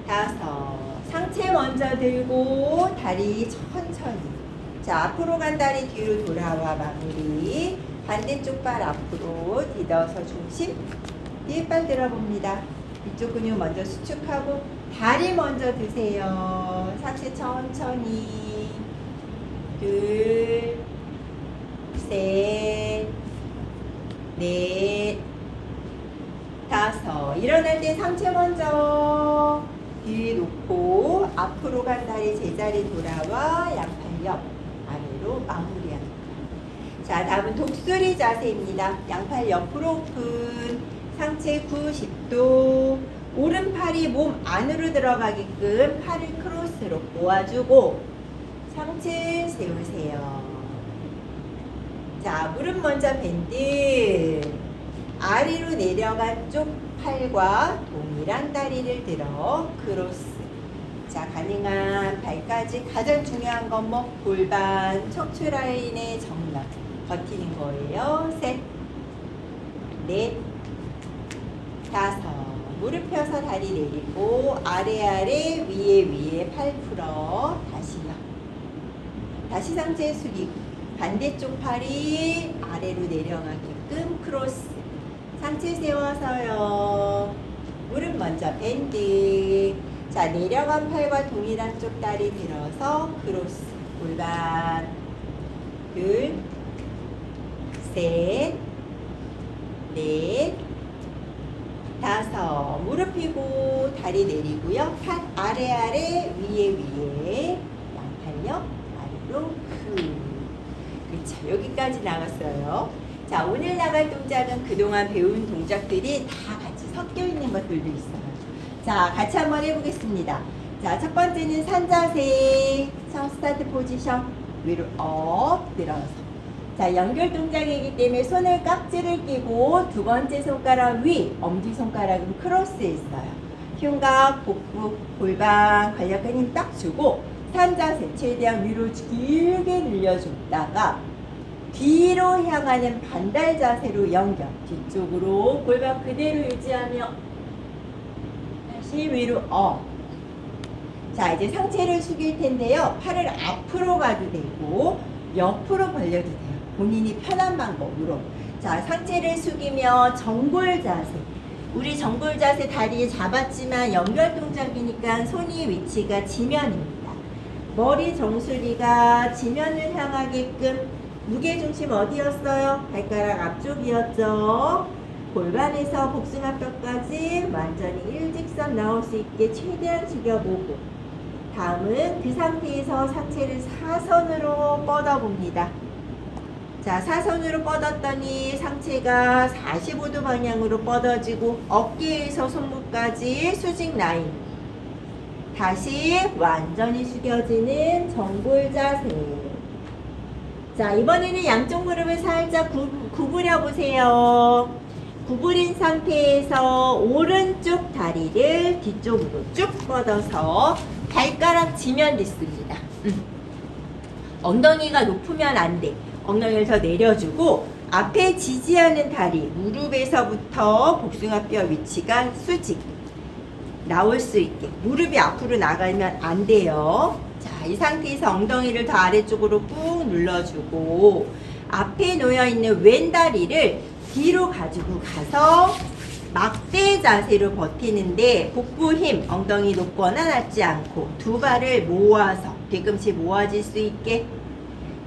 다섯. 상체 먼저 들고 다리 천천히. 자, 앞으로 간 다리 뒤로 돌아와 마무리. 반대쪽 발 앞으로 디뎌서 중심. 뒤에 발 들어봅니다. 이쪽 근육 먼저 수축하고 다리 먼저 드세요. 상체 천천히. 둘, 셋, 넷, 다섯. 일어날 때 상체 먼저 뒤에 놓고 앞으로 간 다리 제자리 돌아와 양팔 옆 아래로 마무리합니다. 자, 다음은 독수리 자세입니다. 양팔 옆으로 오픈. 상체 90도. 오른팔이 몸 안으로 들어가게끔 팔을 크로스로 모아주고 상체 세우세요. 자, 무릎 먼저 밴드. 아래로 내려간 쪽 팔과 동일한 다리를 들어 크로스. 자, 가능한 발까지 가장 중요한 건 뭐? 골반, 척추 라인의 정면 버티는 거예요. 셋, 넷, 다섯. 무릎 펴서 다리 내리고 아래 위에 팔 풀어. 다시요. 다시 상체 숙이고 반대쪽 팔이 아래로 내려가게끔 크로스. 상체 세워서요. 무릎 먼저 밴드. 자, 내려간 팔과 동일한 쪽 다리 들어서 크로스. 골반. 둘, 셋, 넷, 다섯. 무릎 펴고 다리 내리고요. 팔 아래 위에 양팔요 아래로 그렇죠. 여기까지 나갔어요. 자, 오늘 나갈 동작은 그동안 배운 동작들이 다 같이 섞여 있는 것들도 있어요. 자, 같이 한번 해보겠습니다. 자, 첫 번째는 산자세. 스타트 포지션. 위로 업 들어서. 자, 연결 동작이기 때문에 손을 깍지를 끼고 두 번째 손가락 위, 엄지손가락은 크로스했어요. 흉곽, 복부, 골반 관략근 힘 딱 주고 산자세 최대한 위로 길게 늘려줬다가 뒤로 향하는 반달 자세로 연결. 뒤쪽으로 골반 그대로 유지하며 다시 위로 업. 자, 이제 상체를 숙일 텐데요. 팔을 앞으로 가도 되고 옆으로 벌려도 돼요. 본인이 편한 방법으로. 자, 상체를 숙이며 정골 자세. 우리 정골 자세 다리 잡았지만 연결 동작이니까 손이 위치가 지면입니다. 머리 정수리가 지면을 향하게끔 무게중심 어디였어요? 발가락 앞쪽이었죠. 골반에서 복숭아뼈까지 완전히 일직선 나올 수 있게 최대한 숙여보고 다음은 그 상태에서 상체를 사선으로 뻗어봅니다. 자, 사선으로 뻗었더니 상체가 45도 방향으로 뻗어지고 어깨에서 손목까지 수직 라인. 다시 완전히 숙여지는 정골 자세. 자, 이번에는 양쪽 무릎을 살짝 구부려 보세요. 구부린 상태에서 오른쪽 다리를 뒤쪽으로 쭉 뻗어서 발가락 지면 됐습니다. 엉덩이가 높으면 안 돼. 엉덩이를 더 내려주고 앞에 지지하는 다리 무릎에서부터 복숭아뼈 위치가 수직 나올 수 있게 무릎이 앞으로 나가면 안 돼요. 자, 이 상태에서 엉덩이를 더 아래쪽으로 꾹 눌러주고 앞에 놓여있는 왼다리를 뒤로 가지고 가서 막대 자세로 버티는데 복부 힘, 엉덩이 높거나 낮지 않고 두 발을 모아서 뒤꿈치 모아질 수 있게.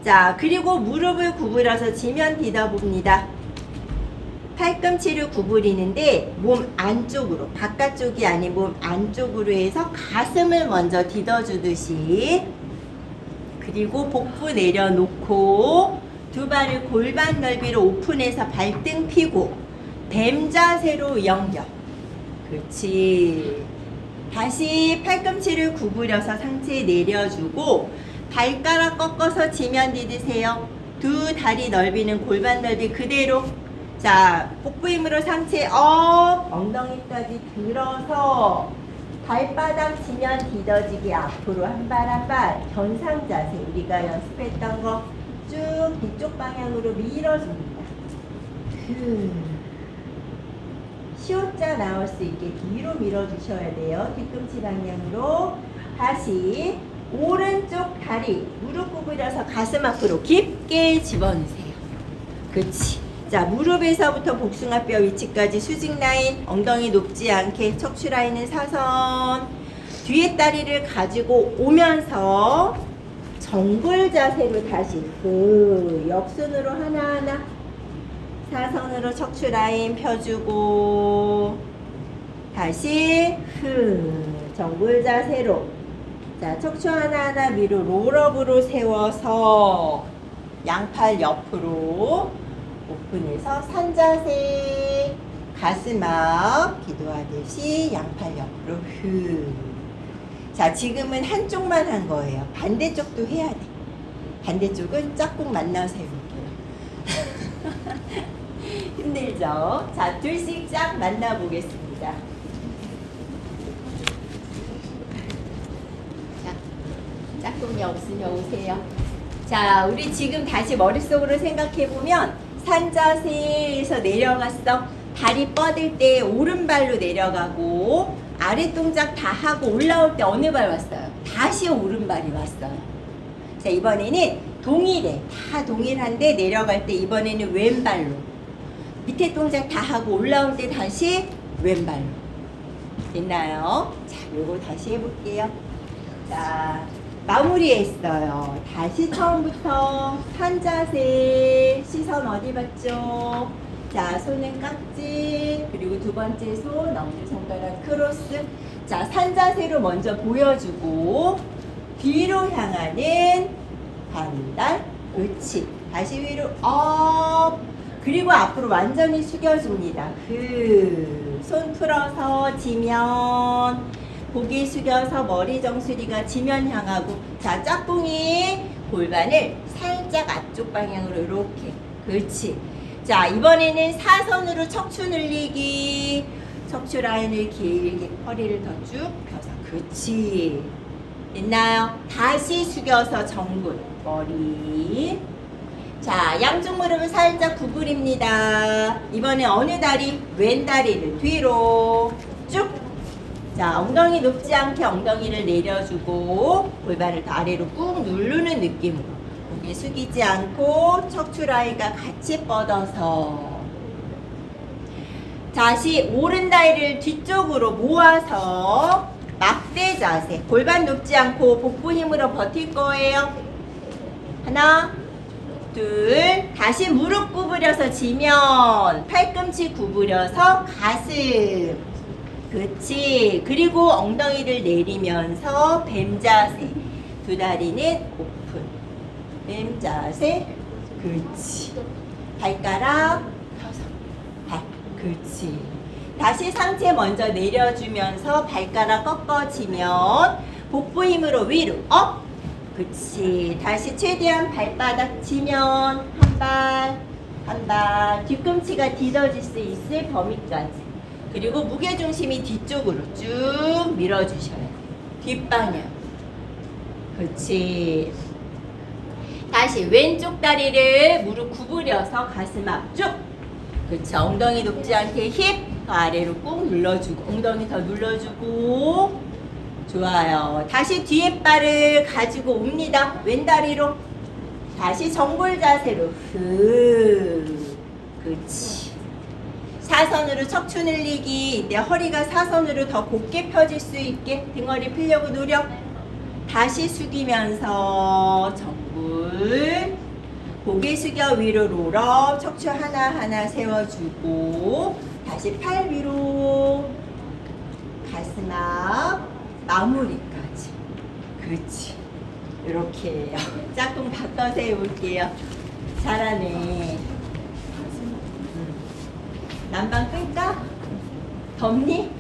자, 그리고 무릎을 구부려서 지면 디뎌봅니다. 팔꿈치를 구부리는데 몸 안쪽으로, 바깥쪽이 아닌 몸 안쪽으로 해서 가슴을 먼저 디뎌주듯이. 그리고 복부 내려놓고 두 발을 골반 넓이로 오픈해서 발등 펴고 뱀 자세로 연결. 그렇지. 다시 팔꿈치를 구부려서 상체 내려주고 발가락 꺾어서 지면 디디세요. 두 다리 넓이는 골반 넓이 그대로. 자, 복부 힘으로 상체 업, 엉덩이까지 들어서 발바닥 지면 디뎌지게 앞으로 한 발 한 발 견상 자세. 우리가 연습했던 거 쭉 뒤쪽 방향으로 밀어줍니다. 시옷자 나올 수 있게 뒤로 밀어주셔야 돼요. 뒤꿈치 방향으로. 다시 오른쪽 다리 무릎 구부려서 가슴 앞으로 깊게 집어넣으세요. 그렇지. 자, 무릎에서부터 복숭아뼈 위치까지 수직 라인, 엉덩이 높지 않게 척추 라인은 사선. 뒤에 다리를 가지고 오면서 정골 자세로 다시 역순으로 하나하나 사선으로 척추 라인 펴주고 다시 정골 자세로. 자, 척추 하나하나 위로 롤업으로 세워서 양팔 옆으로 오픈해서 산자세. 가슴 앞 기도하듯이 양팔 옆으로 자, 지금은 한쪽만 한 거예요. 반대쪽도 해야 돼. 반대쪽은 짝꿍 만나서 해볼게요. 힘들죠? 자, 둘씩 짝 만나보겠습니다. 신경 쓰셔오세요. 자, 우리 지금 다시 머릿속으로 생각해보면 산자세에서 내려갔어. 다리 뻗을 때 오른발로 내려가고 아래 동작 다 하고 올라올 때 어느 발 왔어요? 다시 오른발이 왔어요. 자, 이번에는 동일해. 다 동일한데 내려갈 때 이번에는 왼발로. 밑에 동작 다 하고 올라올 때 다시 왼발로. 됐나요? 자, 요거 다시 해볼게요. 자, 마무리했어요. 다시 처음부터 산자세. 시선 어디 봤죠? 자, 손은 깍지, 그리고 두 번째 손, 엄지손가락 크로스. 자, 산자세로 먼저 보여주고 뒤로 향하는 반달. 그렇지. 다시 위로 업. 그리고 앞으로 완전히 숙여줍니다. 손 풀어서 지면, 고개 숙여서 머리 정수리가 지면 향하고. 자, 짝꿍이 골반을 살짝 앞쪽 방향으로 이렇게. 그렇지. 자, 이번에는 사선으로 척추 늘리기. 척추 라인을 길게 허리를 더 쭉 펴서. 그렇지. 됐나요? 다시 숙여서 정굴. 머리. 자, 양쪽 무릎을 살짝 구부립니다. 이번에 어느 다리? 왼 다리를 뒤로 쭉. 자, 엉덩이 높지 않게 엉덩이를 내려주고 골반을 더 아래로 꾹 누르는 느낌으로 고개 숙이지 않고 척추 라인과 같이 뻗어서 다시 오른 다리를 뒤쪽으로 모아서 막대 자세. 골반 높지 않고 복부 힘으로 버틸 거예요. 하나, 둘. 다시 무릎 구부려서 지면, 팔꿈치 구부려서 가슴. 그렇지. 그리고 엉덩이를 내리면서 뱀 자세. 두 다리는 오픈. 뱀 자세. 그렇지. 발가락 펴서. 발. 그렇지. 다시 상체 먼저 내려주면서 발가락 꺾어지면 복부 힘으로 위로 업. 그렇지. 다시 최대한 발바닥 치면 한 발, 한 발. 뒤꿈치가 디뎌질 수 있을 범위까지. 그리고 무게중심이 뒤쪽으로 쭉 밀어주셔야 돼요. 뒷방향. 그렇지. 다시 왼쪽 다리를 무릎 구부려서 가슴 앞쪽. 그렇지. 엉덩이 높지 않게 힙 더 아래로 꾹 눌러주고 엉덩이 더 눌러주고. 좋아요. 다시 뒤에 발을 가지고 옵니다. 왼다리로. 다시 정골 자세로. 그렇지. 사선으로 척추 늘리기. 이때 허리가 사선으로 더 곧게 펴질 수 있게 등허리 펴려고 노력. 다시 숙이면서 정골. 고개 숙여 위로 롤업. 척추 하나하나 세워주고 다시 팔 위로. 가슴 앞. 마무리까지. 그렇지. 이렇게 해요. 짝꿍 바꿔서 해볼게요. 잘하네. 난방 끌까? 덥니?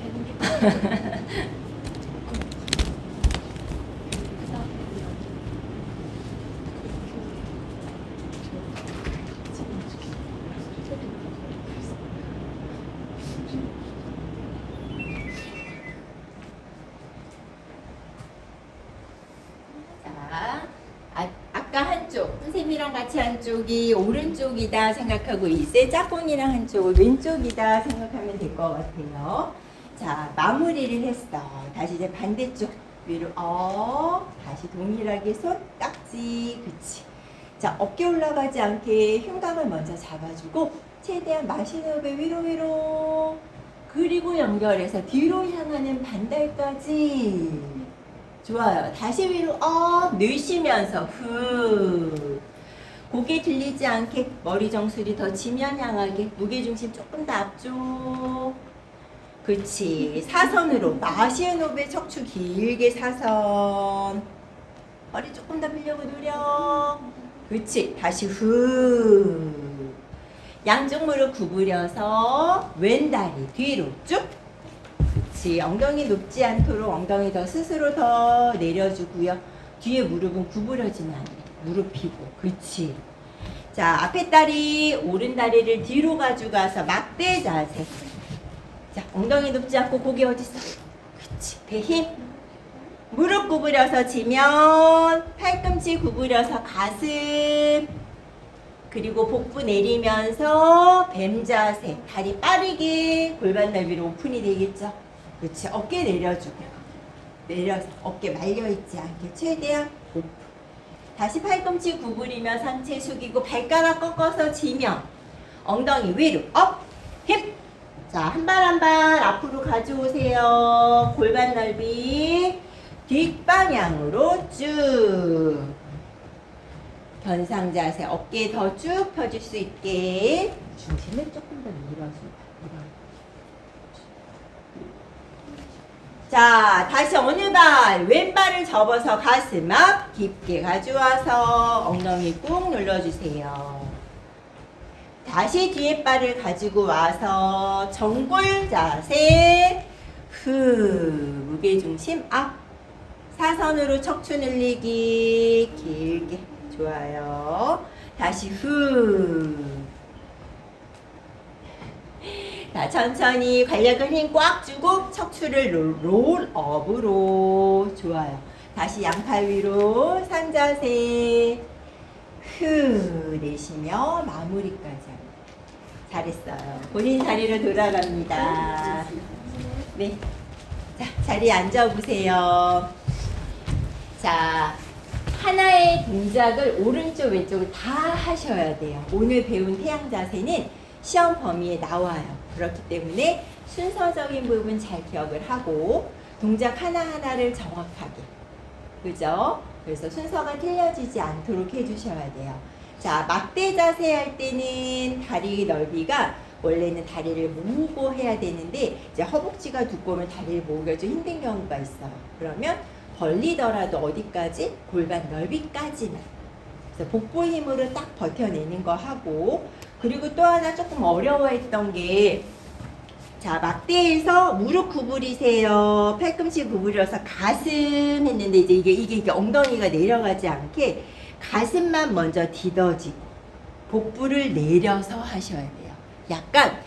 아까 한쪽, 선생님이랑 같이 한쪽이 오른쪽이다 생각하고 있어요. 짝꿍이랑 한쪽을 왼쪽이다 생각하면 될 것 같아요. 자, 마무리를 했어. 다시 이제 반대쪽 위로 다시 동일하게 손, 깍지. 그치. 자, 어깨 올라가지 않게 흉곽을 먼저 잡아주고 최대한 마시는 호흡에 위로. 그리고 연결해서 뒤로 향하는 반달까지. 좋아요. 다시 위로 업 내쉬면서 후. 고개 들리지 않게 머리 정수리 더 지면 향하게 무게중심 조금 더 앞쪽. 그렇지. 사선으로 마시는 호흡에 척추 길게 사선. 허리 조금 더 밀려고 노력. 그렇지. 다시 후. 양쪽 무릎 구부려서 왼다리 뒤로 쭉. 그렇지. 엉덩이 높지 않도록 엉덩이 더 스스로 더 내려주고요. 뒤에 무릎은 구부러지면 안 돼. 무릎 펴고. 그렇지. 자, 앞에 다리, 오른 다리를 뒤로 가져가서 막대 자세. 자, 엉덩이 높지 않고 고개 어디 있어? 그렇지. 배 힘. 무릎 구부려서 지면 팔꿈치 구부려서 가슴, 그리고 복부 내리면서 뱀 자세. 다리 빠르게 골반 넓이로 오픈이 되겠죠. 그렇지. 어깨 내려주고 내려서 어깨 말려있지 않게 최대한 오픈. 다시 팔꿈치 구부리며 상체 숙이고 발가락 꺾어서 지면 엉덩이 위로 업 힙. 자, 한 발 한 발 앞으로 가져오세요. 골반 넓이 뒷방향으로 쭉. 견상 자세. 어깨 더 쭉 펴줄 수 있게 중심을 조금 더 밀어줍니다. 자, 다시 어느 발, 왼발을 접어서 가슴 앞 깊게 가져와서 엉덩이 꾹 눌러주세요. 다시 뒤에 발을 가지고 와서 정골 자세. 후, 무게중심 앞. 사선으로 척추 늘리기 길게. 좋아요. 다시 후. 자, 천천히 관략근 힘 꽉 주고 척추를 롤업으로. 좋아요. 다시 양팔 위로 상자세. 후. 내쉬며 마무리까지 합니다. 잘했어요. 본인 자리로 돌아갑니다. 네. 자, 자리에 앉아보세요. 자, 하나의 동작을 오른쪽 왼쪽을 다 하셔야 돼요. 오늘 배운 태양 자세는 시험 범위에 나와요. 그렇기 때문에 순서적인 부분 잘 기억을 하고 동작 하나하나를 정확하게, 그죠? 그래서 순서가 틀려지지 않도록 해주셔야 돼요. 자, 막대 자세 할 때는 다리 넓이가 원래는 다리를 모으고 해야 되는데 이제 허벅지가 두꺼우면 다리를 모으기가 좀 힘든 경우가 있어요. 그러면 벌리더라도 어디까지? 골반 넓이까지만. 그래서 복부 힘으로 딱 버텨내는 거 하고, 그리고 또 하나 조금 어려워했던 게, 자, 막대에서 무릎 구부리세요. 팔꿈치 구부려서 가슴 했는데 이제 이게 엉덩이가 내려가지 않게 가슴만 먼저 디뎌지고 복부를 내려서 하셔야 돼요. 약간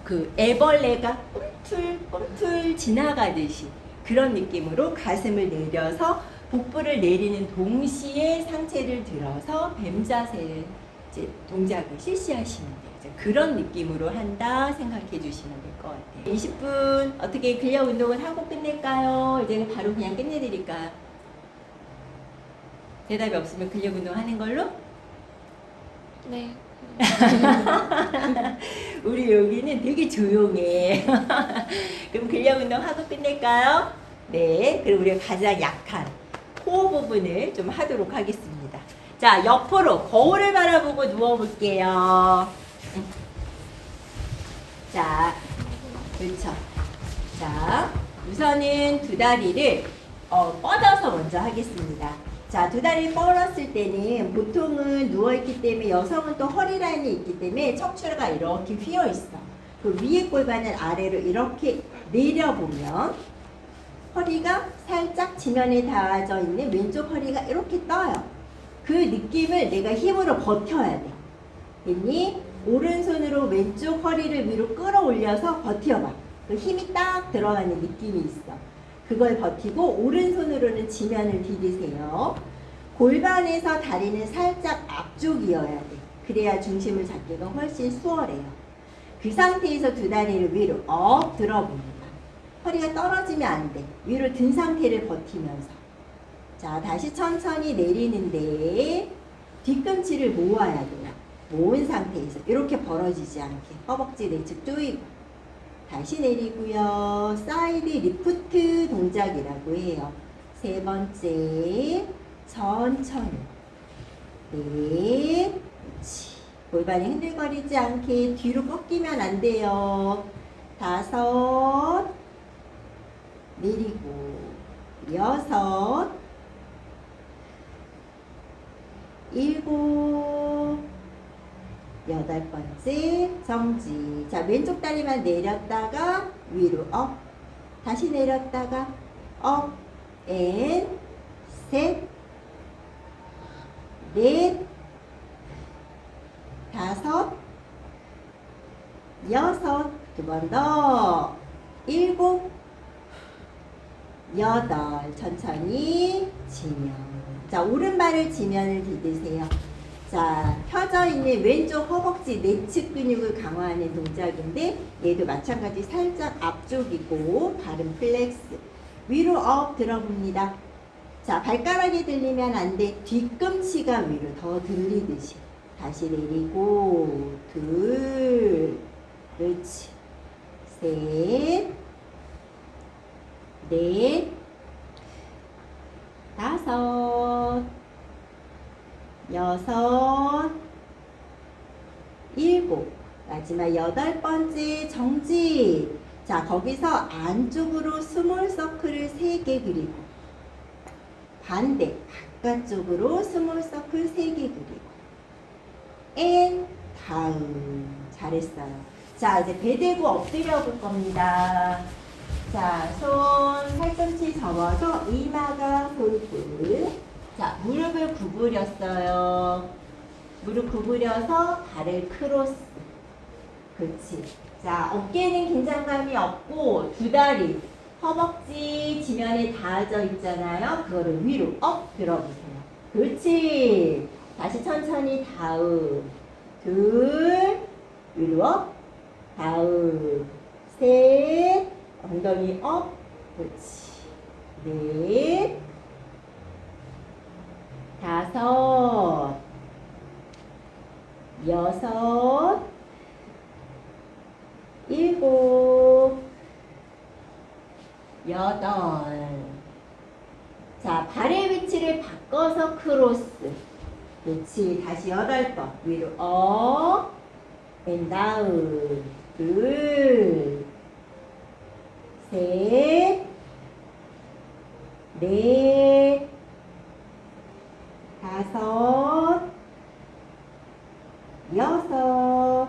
그 애벌레가 꿈틀꿈틀 지나가듯이 그런 느낌으로 가슴을 내려서 복부를 내리는 동시에 상체를 들어서 뱀 자세를 이제 동작을 실시하시면 돼요. 그런 느낌으로 한다 생각해 주시면 될 것 같아요. 20분 어떻게 근력 운동을 하고 끝낼까요? 이제 바로 그냥 끝내드릴까요? 대답이 없으면 근력 운동 하는 걸로? 네. 우리 여기는 되게 조용해. 그럼 근력 운동 하고 끝낼까요? 네. 그럼 우리가 가장 약한 코어 부분을 좀 하도록 하겠습니다. 자, 옆으로 거울을 바라보고 누워볼게요. 자, 그렇죠. 자, 우선은 두 다리를 뻗어서 먼저 하겠습니다. 자, 두 다리를 뻗었을 때는 보통은 누워있기 때문에 여성은 또 허리 라인이 있기 때문에 척추가 이렇게 휘어있어. 그 위에 골반을 아래로 이렇게 내려보면 허리가 살짝 지면에 닿아져 있는 왼쪽 허리가 이렇게 떠요. 그 느낌을 내가 힘으로 버텨야 돼. 됐니? 오른손으로 왼쪽 허리를 위로 끌어올려서 버텨봐. 그 힘이 딱 들어가는 느낌이 있어. 그걸 버티고 오른손으로는 지면을 디디세요. 골반에서 다리는 살짝 앞쪽이어야 돼. 그래야 중심을 잡기가 훨씬 수월해요. 그 상태에서 두 다리를 위로 들어봅니다. 허리가 떨어지면 안 돼. 위로 든 상태를 버티면서. 자, 다시 천천히 내리는데 뒤꿈치를 모아야 돼요. 모은 상태에서 이렇게 벌어지지 않게 허벅지 내측 조이고 다시 내리고요. 사이드 리프트 동작이라고 해요. 세 번째 천천히 넷 골반이 흔들거리지 않게 뒤로 꺾이면 안 돼요. 다섯 내리고 여섯 일곱 여덟 번째 정지. 자, 왼쪽 다리만 내렸다가 위로 업. 다시 내렸다가 업. 앤 셋, 넷, 다섯, 여섯. 두 번 더. 일곱, 여덟. 천천히 지면. 자, 오른발을 지면을 디드세요. 자, 펴져 있는 왼쪽 허벅지 내측 근육을 강화하는 동작인데 얘도 마찬가지 살짝 앞쪽이고 발은 플렉스. 위로 업 들어봅니다. 자, 발가락이 들리면 안 돼. 뒤꿈치가 위로 더 들리듯이. 다시 내리고 둘. 그렇지. 셋. 넷. 다섯. 여섯. 일곱. 마지막 여덟 번째 정지. 자, 거기서 안쪽으로 스몰 서클을 3개 그리고 반대 바깥쪽으로 스몰 서클 3개 그리고 앤 다운. 잘했어요. 자, 이제 배 대고 엎드려 볼 겁니다. 자, 손 팔꿈치 접어서 이마가 솔불. 자, 무릎을 구부렸어요. 무릎 구부려서 발을 크로스. 그렇지. 자, 어깨는 긴장감이 없고 두 다리 허벅지 지면에 닿아져 있잖아요. 그거를 위로 업 들어보세요. 그렇지. 다시 천천히 다운. 둘. 위로 업. 다운. 셋. 엉덩이 업. 그렇지. 넷. 다섯. 여섯. 일곱. 여덟. 자, 발의 위치를 바꿔서 크로스. 그렇지. 다시 8번. 위로 업. 앤 다운. 둘. 셋. 넷. 다섯. 여섯.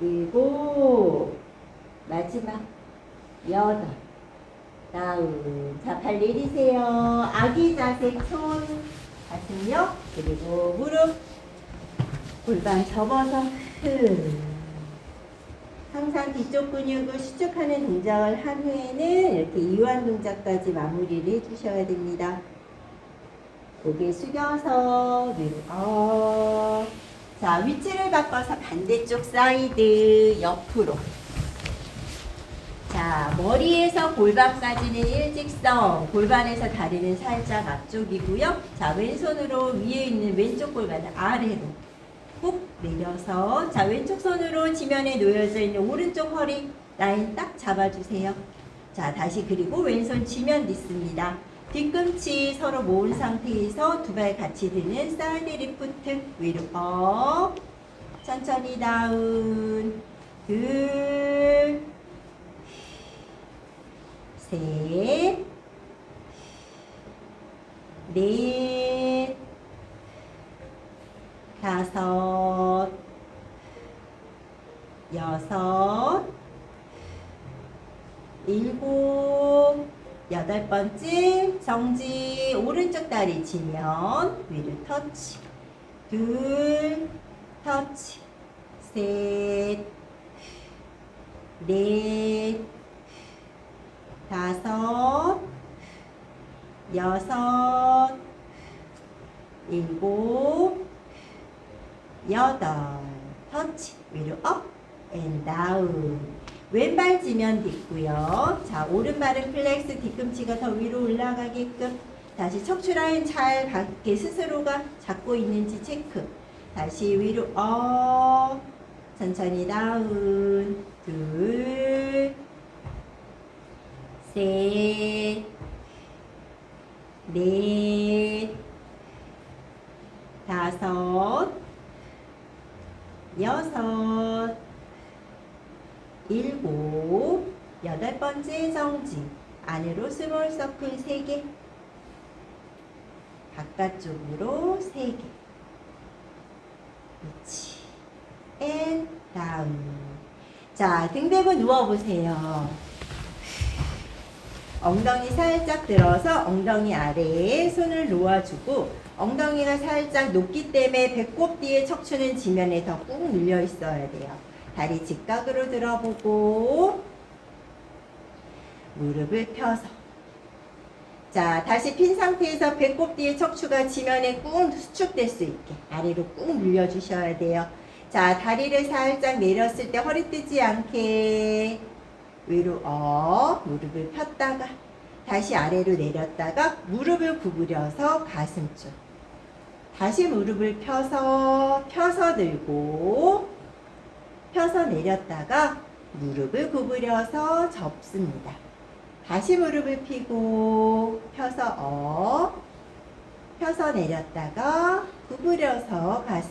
일곱. 마지막 여덟. 다운. 자, 발 내리세요. 아기 자세 손 가슴력 그리고 무릎 골반 접어서 항상 뒤쪽 근육을 수축하는 동작을 한 후에는 이렇게 이완 동작까지 마무리를 해주셔야 됩니다. 고개 숙여서 위로 자, 위치를 바꿔서 반대쪽 사이드 옆으로. 자, 머리에서 골반까지는 일직선, 골반에서 다리는 살짝 앞쪽이고요. 자, 왼손으로 위에 있는 왼쪽 골반을 아래로 꾹 내려서, 자, 왼쪽 손으로 지면에 놓여져 있는 오른쪽 허리 라인 딱 잡아주세요. 자, 다시 그리고 왼손 지면 딛습니다. 뒤꿈치 서로 모은 상태에서 두 발 같이 드는 사이드 리프트. 위로 업. 천천히 다운. 둘. 셋. 넷. 다섯. 여섯. 일곱. 여덟 번째 정지. 오른쪽 다리 지면 위로 터치. 둘. 터치. 셋. 넷. 다섯. 여섯. 일곱. 여덟. 터치. 위로 업 앤 다운. 왼발 지면 딛고요. 자, 오른발은 플렉스, 뒤꿈치가 더 위로 올라가게끔. 다시 척추 라인 잘 갖게 스스로가 잡고 있는지 체크. 다시 위로 업. 천천히 다운. 둘. 셋. 넷. 다섯. 여섯. 일곱. 여덟 번째 정지. 안으로 스몰 서클 3개. 바깥쪽으로 3개. 그렇지. 앤 다운. 자, 등 대고 누워보세요. 엉덩이 살짝 들어서 엉덩이 아래에 손을 놓아주고 엉덩이가 살짝 높기 때문에 배꼽 뒤에 척추는 지면에 더 꾹 눌려 있어야 돼요. 다리 직각으로 들어보고 무릎을 펴서. 자, 다시 핀 상태에서 배꼽 뒤에 척추가 지면에 꾹 수축될 수 있게 아래로 꾹 물려주셔야 돼요. 자, 다리를 살짝 내렸을 때 허리 뜨지 않게 위로 무릎을 폈다가 다시 아래로 내렸다가 무릎을 구부려서 가슴 쪽. 다시 무릎을 펴서 들고 펴서 내렸다가 무릎을 구부려서 접습니다. 다시 무릎을 펴고 펴서 내렸다가 구부려서 가슴.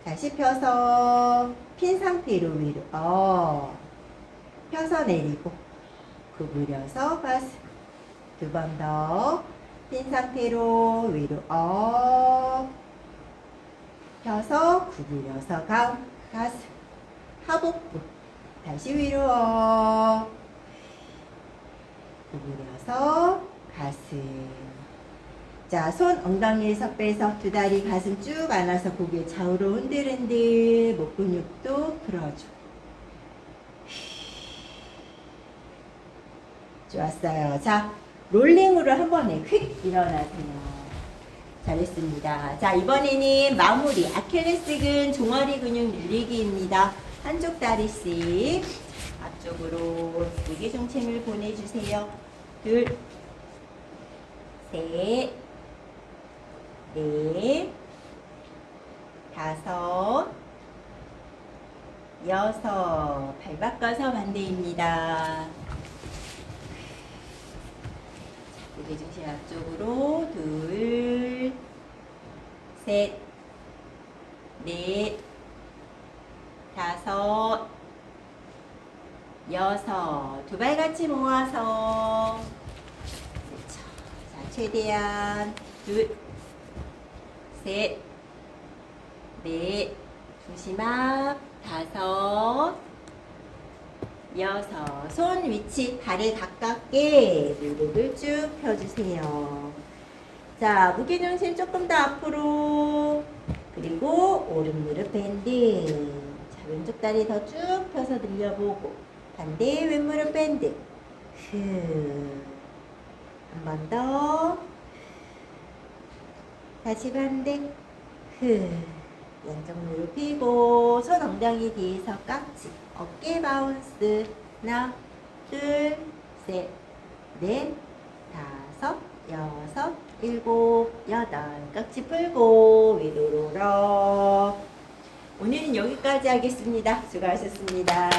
다시 펴서 핀 상태로 위로 펴서 내리고 구부려서 가슴. 두 번 더 핀 상태로 위로 펴서 구부려서 가슴. 하복부 다시 위로 구부려서 가슴. 자, 손 엉덩이에서 빼서 두 다리 가슴 쭉 안아서 고개 좌우로 흔들흔들. 목 근육도 풀어줘. 좋았어요. 자, 롤링으로 한 번에 퀵 일어나세요. 잘했습니다. 자, 이번에는 마무리. 아킬레스근 종아리 근육 늘리기입니다. 한쪽 다리씩 앞쪽으로 무게 중심을 보내주세요. 둘, 셋, 넷, 다섯, 여섯. 발 바꿔서 반대입니다. 무게 중심 앞쪽으로. 둘, 셋, 넷, 다섯, 여섯. 두 발 같이 모아서. 그렇죠. 자, 최대한. 둘, 셋, 넷, 중심 앞. 다섯, 여섯. 손 위치 발에 가깝게 무릎을 쭉 펴주세요. 자, 무게중심 조금 더 앞으로. 그리고 오른 무릎 밴드. 자, 왼쪽 다리 더 쭉 펴서 늘려보고 반대 왼 무릎 밴드. 한 번 더. 다시 반대. 양쪽 무릎 펴고 손 엉덩이 뒤에서 깍지. 어깨 바운스. 하나, 둘, 셋, 넷, 다섯, 여섯, 일곱, 여덟. 깍지 풀고 위로 롤업. 오늘은 여기까지 하겠습니다. 수고하셨습니다.